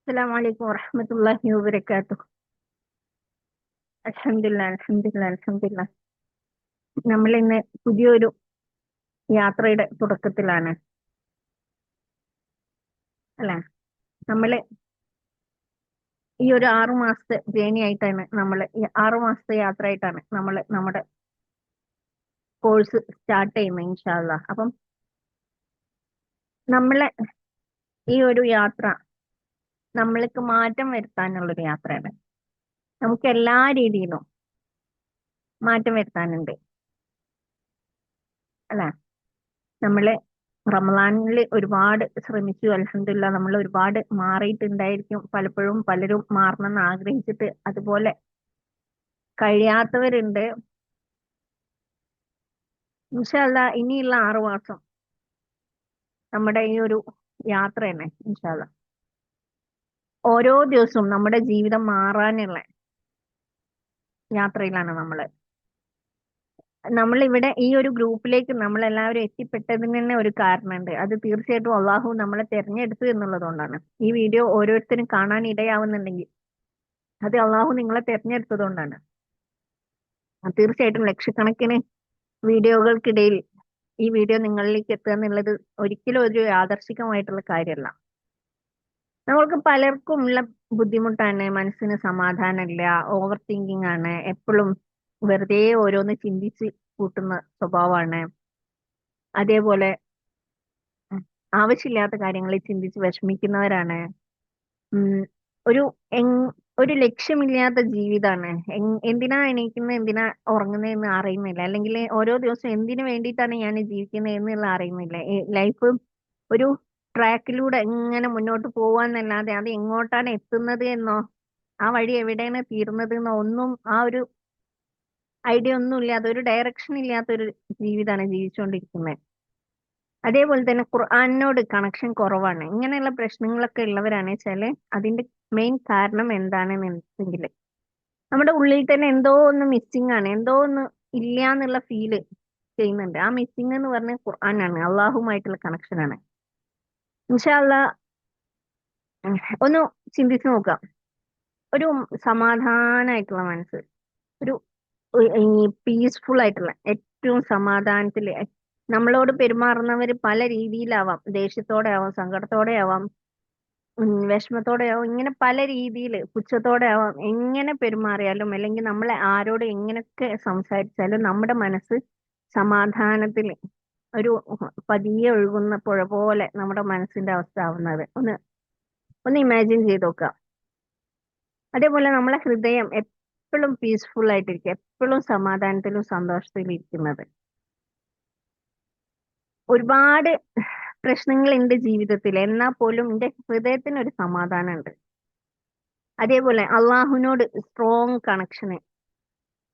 അസ്സലാമു അലൈക്കും വറഹ്മത്തുള്ളാഹി വബറകാതുഹു. അൽഹംദുലില്ലാ അൽഹംദുലില്ലാ അൽഹംദുലില്ലാ. നമ്മൾ ഇന്ന് പുതിയൊരു യാത്രയുടെ തുടക്കത്തിലാണ് അല്ലെ. നമ്മള് ഈ ഒരു 6 മാസത്തെ ജേണി ആയിട്ടാണ് ഈ 6 മാസത്തെ യാത്ര ആയിട്ടാണ് നമ്മുടെ കോഴ്സ് സ്റ്റാർട്ട് ചെയ്യുന്നത് ഇൻഷാ അല്ലാഹ്. അപ്പം നമ്മളെ ഈ ഒരു യാത്ര നമ്മൾക്ക് മാറ്റം വരുത്താനുള്ള ഒരു യാത്രയാണ്. നമുക്ക് എല്ലാ രീതിയിലും മാറ്റം വരുത്താനുണ്ട് അല്ലെ. നമ്മള് റമദാനിൽ ഒരുപാട് ശ്രമിച്ചു, അൽഹംദുലില്ലാ നമ്മൾ ഒരുപാട് മാറിയിട്ടുണ്ടായിരിക്കും. പലപ്പോഴും പലരും മാറണമെന്ന് ആഗ്രഹിച്ചിട്ട് അതുപോലെ കഴിയാത്തവരുണ്ട്. ഇൻഷാ അല്ലാ ഇനിയുള്ള 6 മാസം നമ്മുടെ ഈ ഒരു യാത്ര തന്നെ ഇൻഷാ അല്ലാ. ഓരോ ദിവസവും നമ്മുടെ ജീവിതം മാറാനുള്ള യാത്രയിലാണ് നമ്മൾ ഇവിടെ ഈ ഒരു ഗ്രൂപ്പിലേക്ക് നമ്മൾ എല്ലാവരും എത്തിപ്പെട്ടതിന് തന്നെ ഒരു കാരണമുണ്ട്. അത് തീർച്ചയായിട്ടും അള്ളാഹു നമ്മളെ തെരഞ്ഞെടുത്തു എന്നുള്ളത് കൊണ്ടാണ്. ഈ വീഡിയോ ഓരോരുത്തരും കാണാൻ ഇടയാവുന്നുണ്ടെങ്കിൽ അത് അള്ളാഹു നിങ്ങളെ തെരഞ്ഞെടുത്തത് കൊണ്ടാണ്. തീർച്ചയായിട്ടും ലക്ഷക്കണക്കിന് വീഡിയോകൾക്കിടയിൽ ഈ വീഡിയോ നിങ്ങളിലേക്ക് എത്തുക എന്നുള്ളത് ഒരിക്കലും ഒരു യാദർശികമായിട്ടുള്ള കാര്യമല്ല. നമ്മൾക്ക് പലർക്കും ഉള്ള ബുദ്ധിമുട്ടാണ്, മനസ്സിന് സമാധാനമില്ല, ഓവർ തിങ്കിങ് ആണ്, എപ്പോഴും വെറുതെ ഓരോന്ന് ചിന്തിച്ച് കൂട്ടുന്ന സ്വഭാവമാണ്. അതേപോലെ ഉം, ആവശ്യമില്ലാത്ത കാര്യങ്ങളിൽ ചിന്തിച്ച് വിഷമിക്കുന്നവരാണ്. ഉം, ഒരു എങ്- ഒരു ലക്ഷ്യമില്ലാത്ത ജീവിതമാണ്. എന്തിനാ എണീക്കുന്നത്, എന്തിനാ ഉറങ്ങുന്നതെന്ന് അറിയുന്നില്ല. അല്ലെങ്കിൽ ഓരോ ദിവസവും എന്തിനു വേണ്ടിയിട്ടാണ് ഞാൻ ജീവിക്കുന്നത് എന്നുള്ള അറിയുന്നില്ല. ലൈഫ് ഒരു ട്രാക്കിലൂടെ ഇങ്ങനെ മുന്നോട്ട് പോവാന്നല്ലാതെ അത് എങ്ങോട്ടാണ് എത്തുന്നത് എന്നോ ആ വഴി എവിടെയാണ് തീർന്നത് എന്നോ ഒന്നും ആ ഒരു ഐഡിയ ഒന്നും ഇല്ലാത്ത, ഒരു ഡയറക്ഷൻ ഇല്ലാത്ത ഒരു ജീവിതമാണ് ജീവിച്ചുകൊണ്ടിരിക്കുന്നത്. അതേപോലെ തന്നെ ഖുർആനിനോട് കണക്ഷൻ കുറവാണ്. ഇങ്ങനെയുള്ള പ്രശ്നങ്ങളൊക്കെ ഉള്ളവരാണ് വെച്ചാല് അതിന്റെ മെയിൻ കാരണം എന്താണെന്ന് വെച്ചെങ്കിൽ നമ്മുടെ ഉള്ളിൽ തന്നെ എന്തോ ഒന്ന് മിസ്സിംഗ് ആണ്, എന്തോ ഒന്ന് ഇല്ല എന്നുള്ള ഫീല് ചെയ്യുന്നുണ്ട്. ആ മിസ്സിംഗ് എന്ന് പറഞ്ഞ ഖുർആനാണ്, അള്ളാഹുമായിട്ടുള്ള കണക്ഷനാണ്. ഇൻഷാ അല്ലാ ഒന്ന് ചിന്തിച്ചു നോക്കാം. ഒരു സമാധാനായിട്ടുള്ള മനസ്സ്, ഒരു ഈ പീസ്ഫുൾ ആയിട്ടുള്ള ഏറ്റവും സമാധാനത്തില് നമ്മളോട് പെരുമാറുന്നവർ പല രീതിയിലാവാം. ദേഷ്യത്തോടെ ആവാം, സങ്കടത്തോടെ ആവാം, വിഷമത്തോടെ ആവാം, ഇങ്ങനെ പല രീതിയിൽ പുച്ഛത്തോടെ ആവാം. എങ്ങനെ പെരുമാറിയാലും അല്ലെങ്കിൽ നമ്മളെ ആരോട് എങ്ങനെയൊക്കെ സംസാരിച്ചാലും നമ്മുടെ മനസ്സ് സമാധാനത്തിൽ ഒരു പതിയെ ഒഴുകുന്ന പുഴ പോലെ നമ്മുടെ മനസ്സിന്റെ അവസ്ഥ ആവുന്നത് ഒന്ന് ഒന്ന് ഇമാജിൻ ചെയ്ത് നോക്കാം. അതേപോലെ നമ്മളെ ഹൃദയം എപ്പോഴും പീസ്ഫുൾ ആയിട്ടിരിക്കുക, എപ്പോഴും സമാധാനത്തിലും സന്തോഷത്തിലും ഇരിക്കുന്നത്. ഒരുപാട് പ്രശ്നങ്ങൾ ഉണ്ട് ജീവിതത്തിൽ, എന്നാൽ പോലും എന്റെ ഹൃദയത്തിന് ഒരു സമാധാനം ഉണ്ട്. അതേപോലെ അള്ളാഹുവിനോട് സ്ട്രോങ് കണക്ഷന്,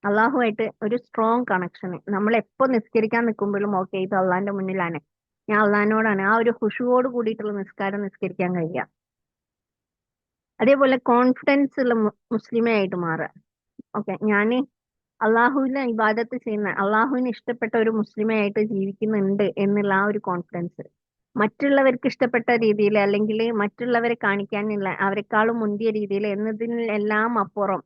അള്ളാഹുമായിട്ട് ഒരു സ്ട്രോങ് കണക്ഷന്. നമ്മൾ എപ്പോ നിസ്കരിക്കാൻ നിൽക്കുമ്പോഴും ഓക്കെ ഇത് അള്ളാഹിന്റെ മുന്നിലാണ്, ഞാൻ അള്ളാഹിനോടാണ്, ആ ഒരു ഖുശുവോട് കൂടിയിട്ടുള്ള നിസ്കാരം നിസ്കരിക്കാൻ കഴിയുക. അതേപോലെ കോൺഫിഡൻസ് ഉള്ള മുസ്ലിമെ ആയിട്ട് മാറുക. ഓക്കെ, ഞാൻ അള്ളാഹുവിനെ ഇബാദത്ത് ചെയ്യുന്ന, അള്ളാഹുവിന് ഇഷ്ടപ്പെട്ട ഒരു മുസ്ലിമെ ആയിട്ട് ജീവിക്കുന്നുണ്ട് എന്നുള്ള ആ ഒരു കോൺഫിഡൻസ്. മറ്റുള്ളവർക്ക് ഇഷ്ടപ്പെട്ട രീതിയിൽ അല്ലെങ്കിൽ മറ്റുള്ളവരെ കാണിക്കാനുള്ള അവരെക്കാളും മുന്തിയ രീതിയിൽ എന്നതിനെല്ലാം അപ്പുറം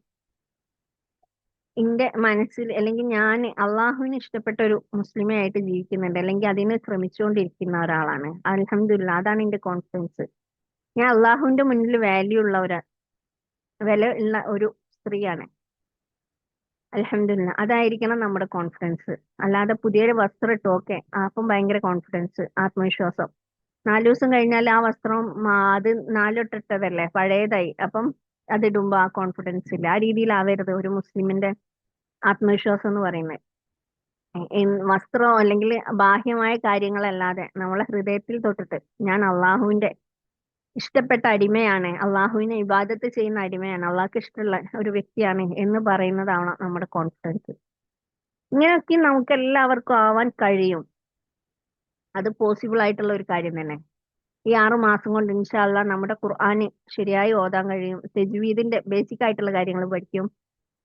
എന്റെ മനസ്സിൽ അല്ലെങ്കിൽ ഞാൻ അള്ളാഹുവിന് ഇഷ്ടപ്പെട്ട ഒരു മുസ്ലിമെ ആയിട്ട് ജീവിക്കുന്നുണ്ട്, അല്ലെങ്കിൽ അതിന് ശ്രമിച്ചുകൊണ്ടിരിക്കുന്ന ഒരാളാണ്. അൽഹംദുലില്ലാ, അതാണ് എന്റെ കോൺഫിഡൻസ്. ഞാൻ അള്ളാഹുവിന്റെ മുന്നിൽ വില ഉള്ള ഒരു സ്ത്രീയാണ്. അൽഹംദുലില്ലാ, അതായിരിക്കണം നമ്മുടെ കോൺഫിഡൻസ്. അല്ലാതെ പുതിയൊരു വസ്ത്രം ഇട്ടു ഓക്കെ അപ്പം ഭയങ്കര കോൺഫിഡൻസ്, ആത്മവിശ്വാസം. 4 ദിവസം കഴിഞ്ഞാൽ ആ വസ്ത്രം അത് നാലിട്ടിട്ടതല്ലേ, പഴയതായി, അപ്പം അതിടുമ്പോ ആ കോൺഫിഡൻസ് ഇല്ല. ആ രീതിയിലാവരുത് ഒരു മുസ്ലിമിന്റെ ആത്മവിശ്വാസം എന്ന് പറയുന്നത്. വസ്ത്രം അല്ലെങ്കിൽ ബാഹ്യമായ കാര്യങ്ങളല്ലാതെ നമ്മളെ ഹൃദയത്തിൽ തൊട്ടിട്ട് ഞാൻ അള്ളാഹുവിന്റെ ഇഷ്ടപ്പെട്ട അടിമയാണ്, അള്ളാഹുവിനെ ഇബാദത്ത് ചെയ്യുന്ന അടിമയാണ്, അള്ളാഹ്ക്ക് ഇഷ്ടമുള്ള ഒരു വ്യക്തിയാണ് എന്ന് പറയുന്നതാണ് നമ്മുടെ കോൺഫിഡൻസ്. ഇങ്ങനെയൊക്കെ നമുക്ക് എല്ലാവർക്കും ആവാൻ കഴിയും. അത് പോസിബിൾ ആയിട്ടുള്ള ഒരു കാര്യം തന്നെ. ഈ 6 മാസം കൊണ്ട് ഇൻഷാ അല്ലാ നമ്മുടെ ഖുർആന് ശരിയായി ഓതാൻ കഴിയും. തജ്വീദിന്റെ ബേസിക് ആയിട്ടുള്ള കാര്യങ്ങൾ പഠിക്കും.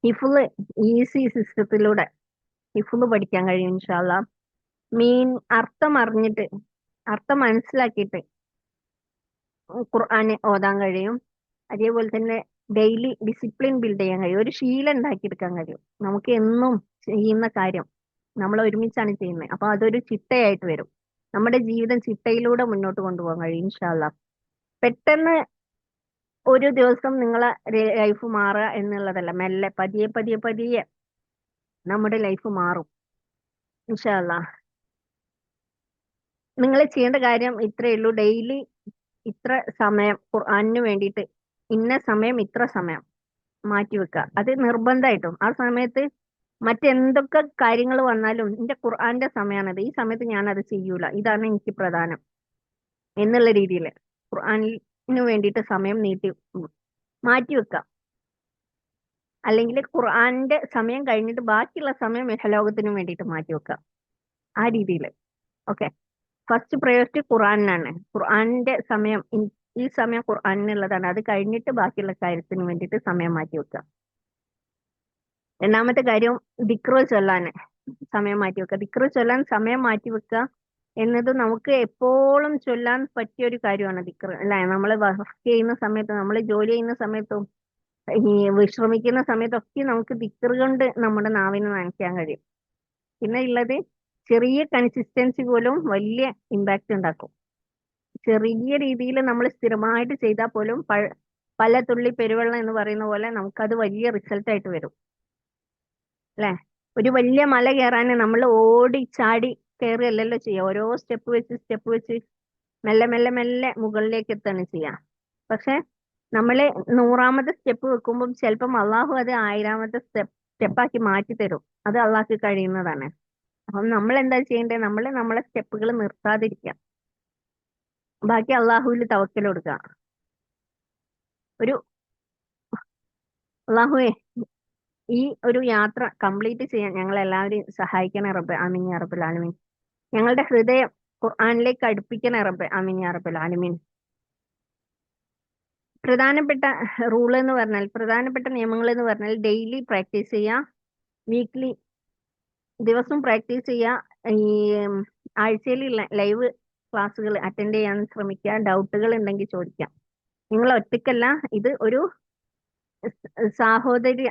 ഹിഫ്ള് ഈസി സിസ്റ്റത്തിലൂടെ ഹിഫ്ള് പഠിക്കാൻ കഴിയും ഇൻഷാ അല്ലാ. മീൻ അർത്ഥം അറിഞ്ഞിട്ട്, അർത്ഥം മനസ്സിലാക്കിയിട്ട് ഖുർആന് ഓതാൻ കഴിയും. അതേപോലെ തന്നെ ഡെയിലി ഡിസിപ്ലിൻ ബിൽഡ് ചെയ്യാൻ കഴിയും, ഒരു ശീലം ഉണ്ടാക്കിയെടുക്കാൻ കഴിയും. നമുക്ക് എന്നും ചെയ്യുന്ന കാര്യം നമ്മൾ ഒരുമിച്ചാണ് ചെയ്യുന്നത്, അപ്പൊ അതൊരു ചിട്ടയായിട്ട് വരും. നമ്മുടെ ജീവിതം ചിട്ടയിലൂടെ മുന്നോട്ട് കൊണ്ടുപോകാൻ കഴിയും ഇൻഷാ അല്ലാ. പെട്ടെന്ന് ഒരു ദിവസം നിങ്ങളെ ലൈഫ് മാറുക എന്നുള്ളതല്ല, മെല്ലെ പതിയെ പതിയെ പതിയെ നമ്മുടെ ലൈഫ് മാറും ഇൻഷാ അല്ലാ. നിങ്ങൾ ചെയ്യേണ്ട കാര്യം ഇത്രയേ ഉള്ളൂ. ഡെയിലി ഇത്ര സമയം ഖുർആനിന് വേണ്ടിയിട്ട്, ഇന്ന സമയം ഇത്ര സമയം മാറ്റി വെക്കുക. അത് നിർബന്ധമായിട്ടും ആ സമയത്ത് മറ്റെന്തൊക്കെ കാര്യങ്ങൾ വന്നാലും എന്റെ ഖുർആന്റെ സമയമാണത്, ഈ സമയത്ത് ഞാൻ അത് ചെയ്യൂല, ഇതാണ് എനിക്ക് പ്രധാനം എന്നുള്ള രീതിയിൽ ഖുർആനിന് വേണ്ടിയിട്ട് സമയം മാറ്റി വെക്കുക. അല്ലെങ്കിൽ ഖുർആന്റെ സമയം കഴിഞ്ഞിട്ട് ബാക്കിയുള്ള സമയം ഇഹലോകത്തിനും വേണ്ടിയിട്ട് മാറ്റി വെക്കുക. ആ രീതിയിൽ. ഓക്കെ, ഫസ്റ്റ് പ്രയോറിറ്റി ഖുർആനാണ്. ഖുർആന്റെ സമയം ഈ സമയം ഖുർആനിനുള്ളതാണ്, അത് കഴിഞ്ഞിട്ട് ബാക്കിയുള്ള കാര്യത്തിന് വേണ്ടിയിട്ട് സമയം മാറ്റി വെക്കുക. രണ്ടാമത്തെ കാര്യം ദിക്റ് ചൊല്ലാൻ സമയം മാറ്റി വെക്കുക. ദിക്റ് ചൊല്ലാൻ സമയം മാറ്റി വെക്കുക എന്നത് നമുക്ക് എപ്പോഴും ചൊല്ലാൻ പറ്റിയ ഒരു കാര്യമാണ് ദിക്റ്, അല്ലെ? നമ്മൾ വർക്ക് ചെയ്യുന്ന സമയത്ത്, നമ്മൾ ജോലി ചെയ്യുന്ന സമയത്തും ഈ വിശ്രമിക്കുന്ന സമയത്തൊക്കെ നമുക്ക് ദിക്റ് കൊണ്ട് നമ്മുടെ നാവിനെ നനയ്ക്കാൻ കഴിയും. പിന്നെ ഉള്ളത് ചെറിയ കൺസിസ്റ്റൻസി പോലും വലിയ ഇമ്പാക്റ്റ് ഉണ്ടാക്കും. ചെറിയ രീതിയിൽ നമ്മൾ സ്ഥിരമായിട്ട് ചെയ്താൽ പോലും പല തുള്ളി പെരുവെള്ളം എന്ന് പറയുന്ന പോലെ നമുക്കത് വലിയ റിസൾട്ട് ആയിട്ട് വരും, അല്ലെ? ഒരു വലിയ മല കയറാൻ നമ്മൾ ഓടി ചാടി കയറുകയല്ലല്ലോ ചെയ്യുക, ഓരോ സ്റ്റെപ്പ് വെച്ച് മെല്ലെ മെല്ലെ മെല്ലെ മുകളിലേക്ക് എത്താണ് ചെയ്യുക. പക്ഷെ നമ്മള് 100ാമത്തെ സ്റ്റെപ്പ് വെക്കുമ്പോൾ ചിലപ്പം അള്ളാഹു അത് 1000ാമത്തെ സ്റ്റെപ്പാക്കി മാറ്റി തരും. അത് അള്ളാഹ്ക്ക് കഴിയുന്നതാണ്. അപ്പം നമ്മൾ എന്താ ചെയ്യേണ്ടത്? നമ്മളെ സ്റ്റെപ്പുകൾ നിർത്താതിരിക്കുക, ബാക്കി അള്ളാഹുവിൽ തവക്കൽ കൊടുക്കുക. ഒരു അള്ളാഹുവേ, ഈ ഒരു യാത്ര കംപ്ലീറ്റ് ചെയ്യാൻ ഞങ്ങൾ എല്ലാവരെയും സഹായിക്കണേ റബ്ബേ, ആമീൻ യാ റബ്ബൽ ആലമീൻ. ഞങ്ങളുടെ ഹൃദയം ഖുർആനിലേക്ക് അടുപ്പിക്കണേ റബ്ബേ, ആമീൻ യാ റബ്ബൽ ആലമീൻ. പ്രധാനപ്പെട്ട റൂൾ എന്ന് പറഞ്ഞാൽ, പ്രധാനപ്പെട്ട നിയമങ്ങൾ എന്ന് പറഞ്ഞാൽ, ഡെയിലി പ്രാക്ടീസ് ചെയ്യുക, വീക്ക്ലി ദിവസം പ്രാക്ടീസ് ചെയ്യുക, ഈ ആഴ്ചയിലുള്ള ലൈവ് ക്ലാസ്സുകൾ അറ്റൻഡ് ചെയ്യാൻ ശ്രമിക്കുക, ഡൗട്ടുകൾ ഉണ്ടെങ്കിൽ ചോദിക്കാം. നിങ്ങൾ ഒറ്റയ്ക്കല്ല, ഇത് ഒരു സാഹോദര്യ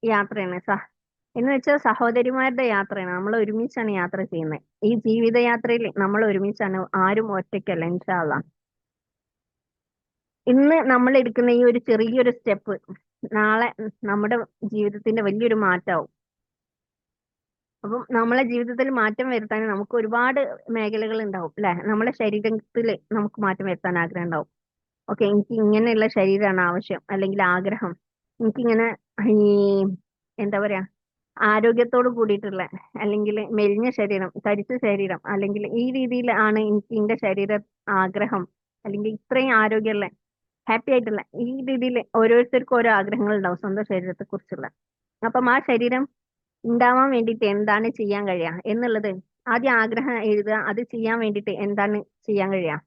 യാത്രയാണ്. എന്ന് വെച്ചാൽ സഹോദരിമാരുടെ യാത്രയാണ്, നമ്മൾ ഒരുമിച്ചാണ് യാത്ര ചെയ്യുന്നത്. ഈ ജീവിതയാത്രയിൽ നമ്മൾ ഒരുമിച്ചാണ്, ആരും ഒറ്റയ്ക്കല്ല ഇൻഷാ അല്ലാ. ഇന്ന് നമ്മൾ എടുക്കുന്ന ഈ ഒരു ചെറിയൊരു സ്റ്റെപ്പ് നാളെ നമ്മുടെ ജീവിതത്തിന്റെ വലിയൊരു മാറ്റമാവും. അപ്പം നമ്മളെ ജീവിതത്തിൽ മാറ്റം വരുത്താൻ നമുക്ക് ഒരുപാട് മേഖലകൾ ഉണ്ടാവും, അല്ലെ? നമ്മളെ ശരീരത്തിൽ നമുക്ക് മാറ്റം വരുത്താൻ ആഗ്രഹം ഉണ്ടാവും. ഓക്കെ, എനിക്ക് ഇങ്ങനെയുള്ള ശരീരമാണ് ആവശ്യം, അല്ലെങ്കിൽ ആഗ്രഹം, എനിക്കിങ്ങനെ ഈ എന്താ പറയാ, ആരോഗ്യത്തോട് കൂടിയിട്ടുള്ള, അല്ലെങ്കിൽ മെലിഞ്ഞ ശരീരം, തരിച്ച ശരീരം, അല്ലെങ്കിൽ ഈ രീതിയിൽ ആണ് എനിക്ക് എന്റെ ശരീര ആഗ്രഹം, അല്ലെങ്കിൽ ഇത്രയും ആരോഗ്യമുള്ള ഹാപ്പി ആയിട്ടുള്ള, ഈ രീതിയിൽ ഓരോരുത്തർക്കും ഓരോ ആഗ്രഹങ്ങൾ ഉണ്ടാവും സ്വന്തം ശരീരത്തെ കുറിച്ചുള്ള. അപ്പം ആ ശരീരം ഉണ്ടാവാൻ വേണ്ടിയിട്ട് എന്താണ് ചെയ്യാൻ കഴിയുക എന്നുള്ളത് ആദ്യം ആഗ്രഹം എഴുതുക. അത് ചെയ്യാൻ വേണ്ടിയിട്ട് എന്താണ് ചെയ്യാൻ കഴിയുക,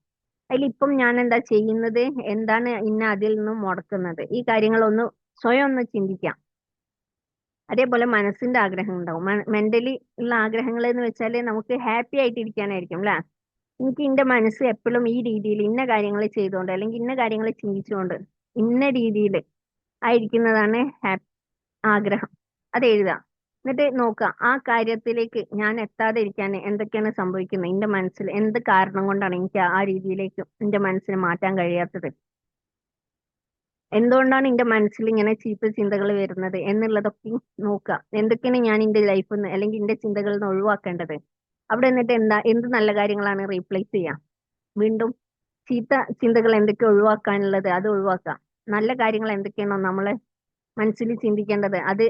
അതിലിപ്പം ഞാൻ എന്താ ചെയ്യുന്നത്, എന്താണ് ഇന്ന അതിൽ നിന്നും മുടക്കുന്നത്, ഈ കാര്യങ്ങളൊന്ന് സ്വയം ഒന്ന് ചിന്തിക്കാം. അതേപോലെ മനസ്സിന്റെ ആഗ്രഹം ഉണ്ടാവും. മെന്റലി ഉള്ള ആഗ്രഹങ്ങൾ എന്ന് വെച്ചാൽ നമുക്ക് ഹാപ്പി ആയിട്ട് ഇരിക്കാനായിരിക്കും, അല്ലെ? എനിക്ക് എന്റെ മനസ്സ് എപ്പോഴും ഈ രീതിയിൽ ഇന്ന കാര്യങ്ങൾ ചെയ്തുകൊണ്ട്, അല്ലെങ്കിൽ ഇന്ന കാര്യങ്ങൾ ചിന്തിച്ചുകൊണ്ട്, ഇന്ന രീതിയിൽ ആയിരിക്കുന്നതാണ് ആഗ്രഹം. അത് എഴുതുക. എന്നിട്ട് നോക്കുക ആ കാര്യത്തിലേക്ക് ഞാൻ എത്താതെ ഇരിക്കാൻ എന്തൊക്കെയാണ് സംഭവിക്കുന്നത്, എന്റെ മനസ്സിൽ എന്ത് കാരണം കൊണ്ടാണ് എനിക്ക് ആ രീതിയിലേക്ക് എന്റെ മനസ്സിനെ മാറ്റാൻ കഴിയാത്തത്, എന്തുകൊണ്ടാണ് എന്റെ മനസ്സിൽ ഇങ്ങനെ ചീത്ത ചിന്തകൾ വരുന്നത് എന്നുള്ളതൊക്കെ നോക്കുക. എന്തൊക്കെയാണ് ഞാൻ എന്റെ ലൈഫിൽ നിന്ന്, അല്ലെങ്കിൽ എന്റെ ചിന്തകളിൽ നിന്ന് ഒഴിവാക്കേണ്ടത്. അവിടെ എന്നിട്ട് എന്ത് നല്ല കാര്യങ്ങളാണ് റീപ്ലേസ് ചെയ്യാം. വീണ്ടും ചീത്ത ചിന്തകൾ എന്തൊക്കെ ഒഴിവാക്കാനുള്ളത് അത് ഒഴിവാക്കാം. നല്ല കാര്യങ്ങൾ എന്തൊക്കെയാണോ നമ്മളെ മനസ്സിൽ ചിന്തിക്കേണ്ടത് അത്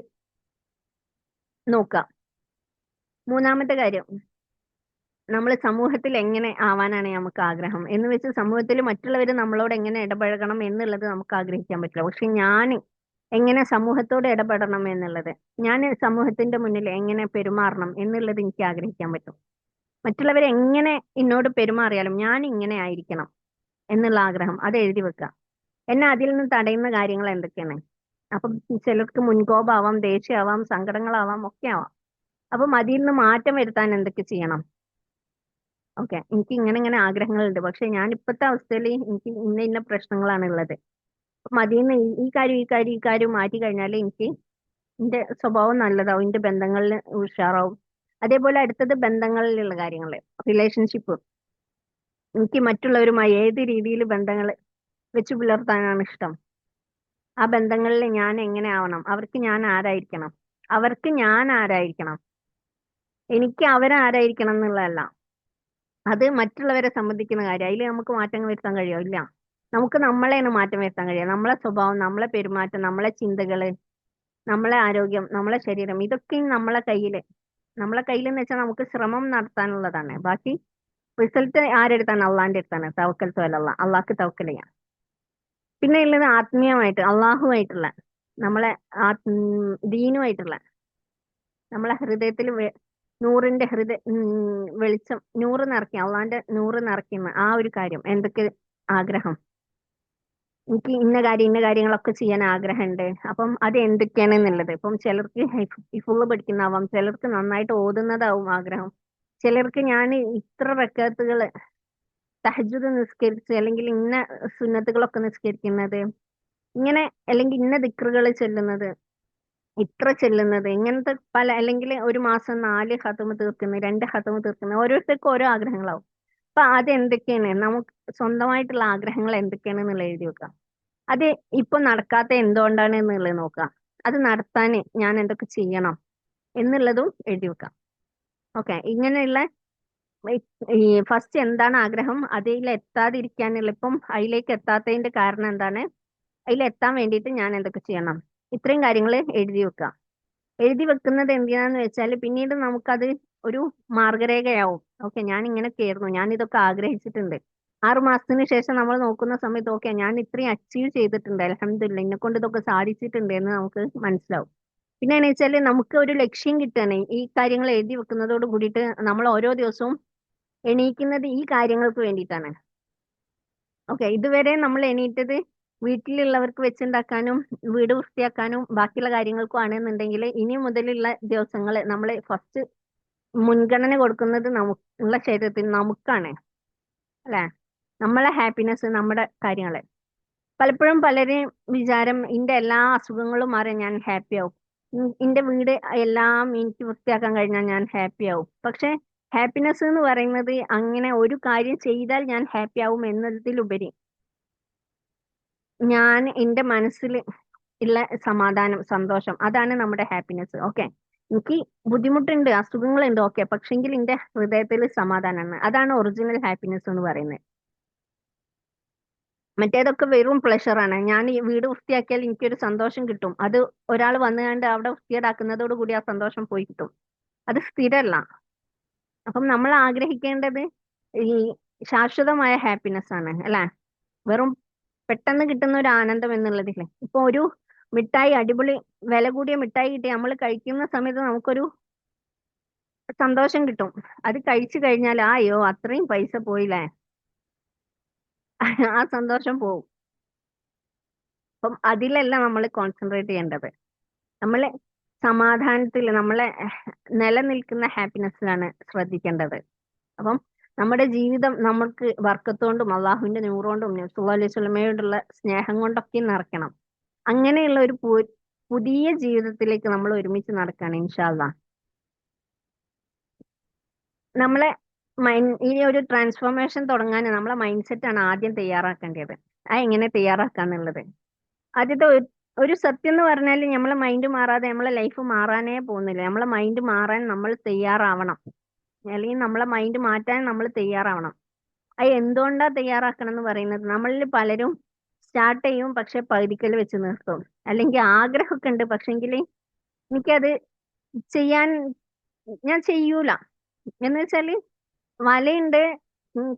നോക്കാം. മൂന്നാമത്തെ കാര്യം, നമ്മൾ സമൂഹത്തിൽ എങ്ങനെ ആവാനാണ് നമുക്ക് ആഗ്രഹം എന്ന് വെച്ച് സമൂഹത്തിൽ മറ്റുള്ളവർ നമ്മളോട് എങ്ങനെ ഇടപഴകണം എന്നുള്ളത് നമുക്ക് ആഗ്രഹിക്കാൻ പറ്റില്ല. പക്ഷെ ഞാൻ എങ്ങനെ സമൂഹത്തോട് ഇടപെടണം എന്നുള്ളത്, ഞാൻ സമൂഹത്തിന്റെ മുന്നിൽ എങ്ങനെ പെരുമാറണം എന്നുള്ളത് എനിക്ക് ആഗ്രഹിക്കാൻ പറ്റും. മറ്റുള്ളവർ എങ്ങനെ എന്നോട് പെരുമാറിയാലും ഞാൻ ഇങ്ങനെ ആയിരിക്കണം എന്നുള്ള ആഗ്രഹം അത് എഴുതി വെക്കുക. എന്നെ അതിൽ നിന്ന് തടയുന്ന കാര്യങ്ങൾ എന്തൊക്കെയാണ്? അപ്പം ചിലർക്ക് മുൻകോപമാവാം, ദേഷ്യമാവാം, സങ്കടങ്ങളാവാം, ഒക്കെ ആവാം. അപ്പം അതിൽ നിന്ന് മാറ്റം വരുത്താൻ എന്തൊക്കെ ചെയ്യണം? ഓക്കെ, എനിക്ക് ഇങ്ങനെ ഇങ്ങനെ ആഗ്രഹങ്ങളുണ്ട്, പക്ഷെ ഞാൻ ഇപ്പോഴത്തെ അവസ്ഥയിൽ എനിക്ക് ഇന്ന ഇന്ന പ്രശ്നങ്ങളാണ് ഉള്ളത്. മതിയെന്ന് ഈ കാര്യം മാറ്റി കഴിഞ്ഞാൽ എനിക്ക് എന്റെ സ്വഭാവം നല്ലതാവും, എന്റെ ബന്ധങ്ങളിൽ ഉഷാറാവും. അതേപോലെ അടുത്തത് ബന്ധങ്ങളിലുള്ള കാര്യങ്ങൾ, റിലേഷൻഷിപ്പ്. എനിക്ക് മറ്റുള്ളവരുമായി ഏത് രീതിയിൽ ബന്ധങ്ങൾ വെച്ച് പുലർത്താനാണ് ഇഷ്ടം. ആ ബന്ധങ്ങളിൽ ഞാൻ എങ്ങനെ ആവണം, അവർക്ക് ഞാൻ ആരായിരിക്കണം, എനിക്ക് അവരാരായിരിക്കണം എന്നുള്ളതല്ല. അത് മറ്റുള്ളവരെ സംബന്ധിക്കുന്ന കാര്യം. അതിൽ നമുക്ക് മാറ്റങ്ങൾ വരുത്താൻ കഴിയോ? ഇല്ല. നമുക്ക് നമ്മളെയാണ് മാറ്റം വരുത്താൻ കഴിയുക. നമ്മളെ സ്വഭാവം, നമ്മളെ പെരുമാറ്റം, നമ്മളെ ചിന്തകള്, നമ്മളെ ആരോഗ്യം, നമ്മളെ ശരീരം, ഇതൊക്കെ നമ്മളെ കയ്യിൽ എന്ന് വെച്ചാൽ നമുക്ക് ശ്രമം നടത്താനുള്ളതാണ്. ബാക്കി റിസൾട്ട് ആരെടുത്താണ്? അള്ളാന്റെ അടുത്താണ്. തവക്കൽത്തു അലല്ലാ, അള്ളാഹ്ക്ക് തവക്കൽ ചെയ്യാം. പിന്നെ ഉള്ളത് ആത്മീയമായിട്ട് അള്ളാഹുമായിട്ടുള്ള, നമ്മളെ ദീനുമായിട്ടുള്ള, നമ്മളെ ഹൃദയത്തിൽ നൂറിന്റെ വെളിച്ചം, നൂറ് നിറയ്ക്കുക, അള്ളാന്റെ നൂറ് നിറയ്ക്കുന്ന ആ ഒരു കാര്യം. എന്തൊക്കെ ആഗ്രഹം, എനിക്ക് ഇന്ന കാര്യങ്ങളൊക്കെ ചെയ്യാൻ ആഗ്രഹമുണ്ട്. അപ്പം അത് എന്തൊക്കെയാണെന്നുള്ളത്, ഇപ്പം ചിലർക്ക് ഫുള്ള് പഠിക്കുന്നതാവാം, ചിലർക്ക് നന്നായിട്ട് ഓതുന്നതാവും ആഗ്രഹം, ചിലർക്ക് ഞാൻ ഇത്ര റക്അത്തുകൾ തഹജ്ജുദ് നിസ്കരിച്ച്, അല്ലെങ്കിൽ ഇന്ന സുന്നത്തുകളൊക്കെ നിസ്കരിക്കുന്നത്, ഇങ്ങനെ, അല്ലെങ്കിൽ ഇന്ന ദിക്റുകൾ ചെല്ലുന്നത്, ഇത്ര ചെല്ലുന്നത്, ഇങ്ങനത്തെ പല, അല്ലെങ്കിൽ ഒരു മാസം 4 ഖത്മ് തീർക്കുന്നത്, 2 ഖത്മ് തീർക്കുന്നത്, ഓരോരുത്തർക്കും ഓരോ ആഗ്രഹങ്ങളാവും. അപ്പൊ അത് എന്തൊക്കെയാണ്, നമുക്ക് സ്വന്തമായിട്ടുള്ള ആഗ്രഹങ്ങൾ എന്തൊക്കെയാണെന്നുള്ളത് എഴുതി വെക്കാം. അത് ഇപ്പൊ നടക്കാത്ത എന്തുകൊണ്ടാണ് എന്നുള്ളത് നോക്കാം. അത് നടത്താന് ഞാൻ എന്തൊക്കെ ചെയ്യണം എന്നുള്ളതും എഴുതി വെക്കാം. ഓക്കെ, ഇങ്ങനെയുള്ള ഈ ഫസ്റ്റ് എന്താണ് ആഗ്രഹം, അതിൽ എത്താതിരിക്കാനുള്ള, ഇപ്പം അതിലേക്ക് എത്താത്തതിന്റെ കാരണം എന്താണ്, അതിലെത്താൻ വേണ്ടിയിട്ട് ഞാൻ എന്തൊക്കെ ചെയ്യണം, ഇത്രയും കാര്യങ്ങൾ എഴുതി വെക്കുക. എഴുതി വെക്കുന്നത് എന്തിനാന്ന് വെച്ചാൽ പിന്നീട് നമുക്കത് ഒരു മാർഗരേഖയാവും. ഓക്കെ, ഞാൻ ഇങ്ങനെയൊക്കെ ആയിരുന്നു, ഞാൻ ഇതൊക്കെ ആഗ്രഹിച്ചിട്ടുണ്ട്. 6 മാസത്തിന് ശേഷം നമ്മൾ നോക്കുന്ന സമയത്ത് ഓക്കെ, ഞാൻ ഇത്രയും അച്ചീവ് ചെയ്തിട്ടുണ്ട്, അൽഹംദുലില്ലാ, എന്നെ കൊണ്ട് ഇതൊക്കെ സാധിച്ചിട്ടുണ്ട് എന്ന് നമുക്ക് മനസ്സിലാവും. പിന്നെ എന്ന് വെച്ചാൽ നമുക്ക് ഒരു ലക്ഷ്യം കിട്ടുകയാണ് ഈ കാര്യങ്ങൾ എഴുതി വെക്കുന്നതോട് കൂടിയിട്ട്. നമ്മൾ ഓരോ ദിവസവും എണീക്കുന്നത് ഈ കാര്യങ്ങൾക്ക് വേണ്ടിയിട്ടാണ്. ഓക്കെ, ഇതുവരെ നമ്മൾ എണീറ്റത് വീട്ടിലുള്ളവർക്ക് വെച്ചുണ്ടാക്കാനും വീട് വൃത്തിയാക്കാനും ബാക്കിയുള്ള കാര്യങ്ങൾക്കും ആണെന്നുണ്ടെങ്കിൽ, ഇനി മുതലുള്ള ദിവസങ്ങൾ നമ്മൾ ഫസ്റ്റ് മുൻഗണന കൊടുക്കുന്നത് നമുക്കുള്ള ശരീരത്തിന്, നമുക്കാണ്, അല്ലെ? നമ്മളെ ഹാപ്പിനെസ്, നമ്മുടെ കാര്യങ്ങള്. പലപ്പോഴും പലരെയും വിചാരം ഇന്റെ എല്ലാ അസുഖങ്ങളും മാറി ഞാൻ ഹാപ്പി ആവും, ഇന്റെ വീട് എല്ലാം എനിക്ക് വൃത്തിയാക്കാൻ കഴിഞ്ഞാൽ ഞാൻ ഹാപ്പി ആവും. പക്ഷെ ഹാപ്പിനെസ് എന്ന് പറയുന്നത് അങ്ങനെ ഒരു കാര്യം ചെയ്താൽ ഞാൻ ഹാപ്പി ആവും എന്നതിലുപരി, ഞാൻ എന്റെ മനസ്സിൽ ഉള്ള സമാധാനം, സന്തോഷം, അതാണ് നമ്മുടെ ഹാപ്പിനെസ്. ഓക്കെ, എനിക്ക് ബുദ്ധിമുട്ടുണ്ട്, അസുഖങ്ങളുണ്ട്, ഓക്കെ, പക്ഷെങ്കിൽ എന്റെ ഹൃദയത്തിൽ സമാധാനമാണ്. അതാണ് ഒറിജിനൽ ഹാപ്പിനെസ് എന്ന് പറയുന്നത്. മറ്റേതൊക്കെ വെറും പ്ലഷറാണ്. ഞാൻ ഈ വീട് വൃത്തിയാക്കിയാൽ എനിക്കൊരു സന്തോഷം കിട്ടും, അത് ഒരാൾ വന്നുകൊണ്ട് അവിടെ വൃത്തിയേടാക്കുന്നതോട് കൂടി ആ സന്തോഷം പോയി കിട്ടും. അത് സ്ഥിരല്ല. അപ്പം നമ്മൾ ആഗ്രഹിക്കേണ്ടത് ഈ ശാശ്വതമായ ഹാപ്പിനെസ് ആണ്, അല്ലെ? വെറും പെട്ടെന്ന് കിട്ടുന്ന ഒരു ആനന്ദം എന്നുള്ളതില്ലേ. ഇപ്പൊ ഒരു മിഠായി, അടിപൊളി വില കൂടിയ മിഠായി കിട്ടി നമ്മൾ കഴിക്കുന്ന സമയത്ത് നമുക്കൊരു സന്തോഷം കിട്ടും. അത് കഴിച്ചു കഴിഞ്ഞാൽ അയ്യോ അത്രയും പൈസ പോയില്ലേ, ആ സന്തോഷം പോവും. അപ്പം അതിലല്ല നമ്മൾ കോൺസെൻട്രേറ്റ് ചെയ്യേണ്ടത്. നമ്മളെ സമാധാനത്തിൽ, നമ്മളെ നിലനിൽക്കുന്ന ഹാപ്പിനെസ്സിലാണ് ശ്രദ്ധിക്കേണ്ടത്. അപ്പം നമ്മുടെ ജീവിതം നമുക്ക് ബർക്കത്തുകൊണ്ടും അള്ളാഹുവിന്റെ നൂറുകൊണ്ടും നബി സല്ലല്ലാഹു അലൈഹി വസല്ലമയോടുള്ള സ്നേഹം കൊണ്ടൊക്കെ നിറയ്ക്കണം. അങ്ങനെയുള്ള ഒരു പുതിയ ജീവിതത്തിലേക്ക് നമ്മൾ ഒരുമിച്ച് നടക്കുകയാണ് ഇൻഷാ അള്ളാ. നമ്മളെ ഈ ഒരു ട്രാൻസ്ഫോർമേഷൻ തുടങ്ങാൻ നമ്മളെ മൈൻഡ് സെറ്റ് ആണ് ആദ്യം തയ്യാറാക്കേണ്ടത്. ആ എങ്ങനെ തയ്യാറാക്കാന്നുള്ളത്, ആദ്യത്തെ ഒരു സത്യം എന്ന് പറഞ്ഞാൽ നമ്മളെ മൈൻഡ് മാറാതെ നമ്മളെ ലൈഫ് മാറാനേ പോകുന്നില്ല. നമ്മളെ മൈൻഡ് മാറാൻ നമ്മൾ തയ്യാറാവണം, അല്ലെങ്കിൽ നമ്മളെ മൈൻഡ് മാറ്റാൻ നമ്മൾ തയ്യാറാവണം. അത് എന്തുകൊണ്ടാ തയ്യാറാക്കണം എന്ന് പറയുന്നത്, നമ്മളിൽ പലരും സ്റ്റാർട്ട് ചെയ്യും പക്ഷെ പകുതിക്കൽ വെച്ച് നിർത്തും. അല്ലെങ്കിൽ ആഗ്രഹമൊക്കെ ഉണ്ട് പക്ഷെങ്കിൽ എനിക്കത് ചെയ്യാൻ, ഞാൻ ചെയ്യൂല. എന്ന് വെച്ചാല് വലയുണ്ട്,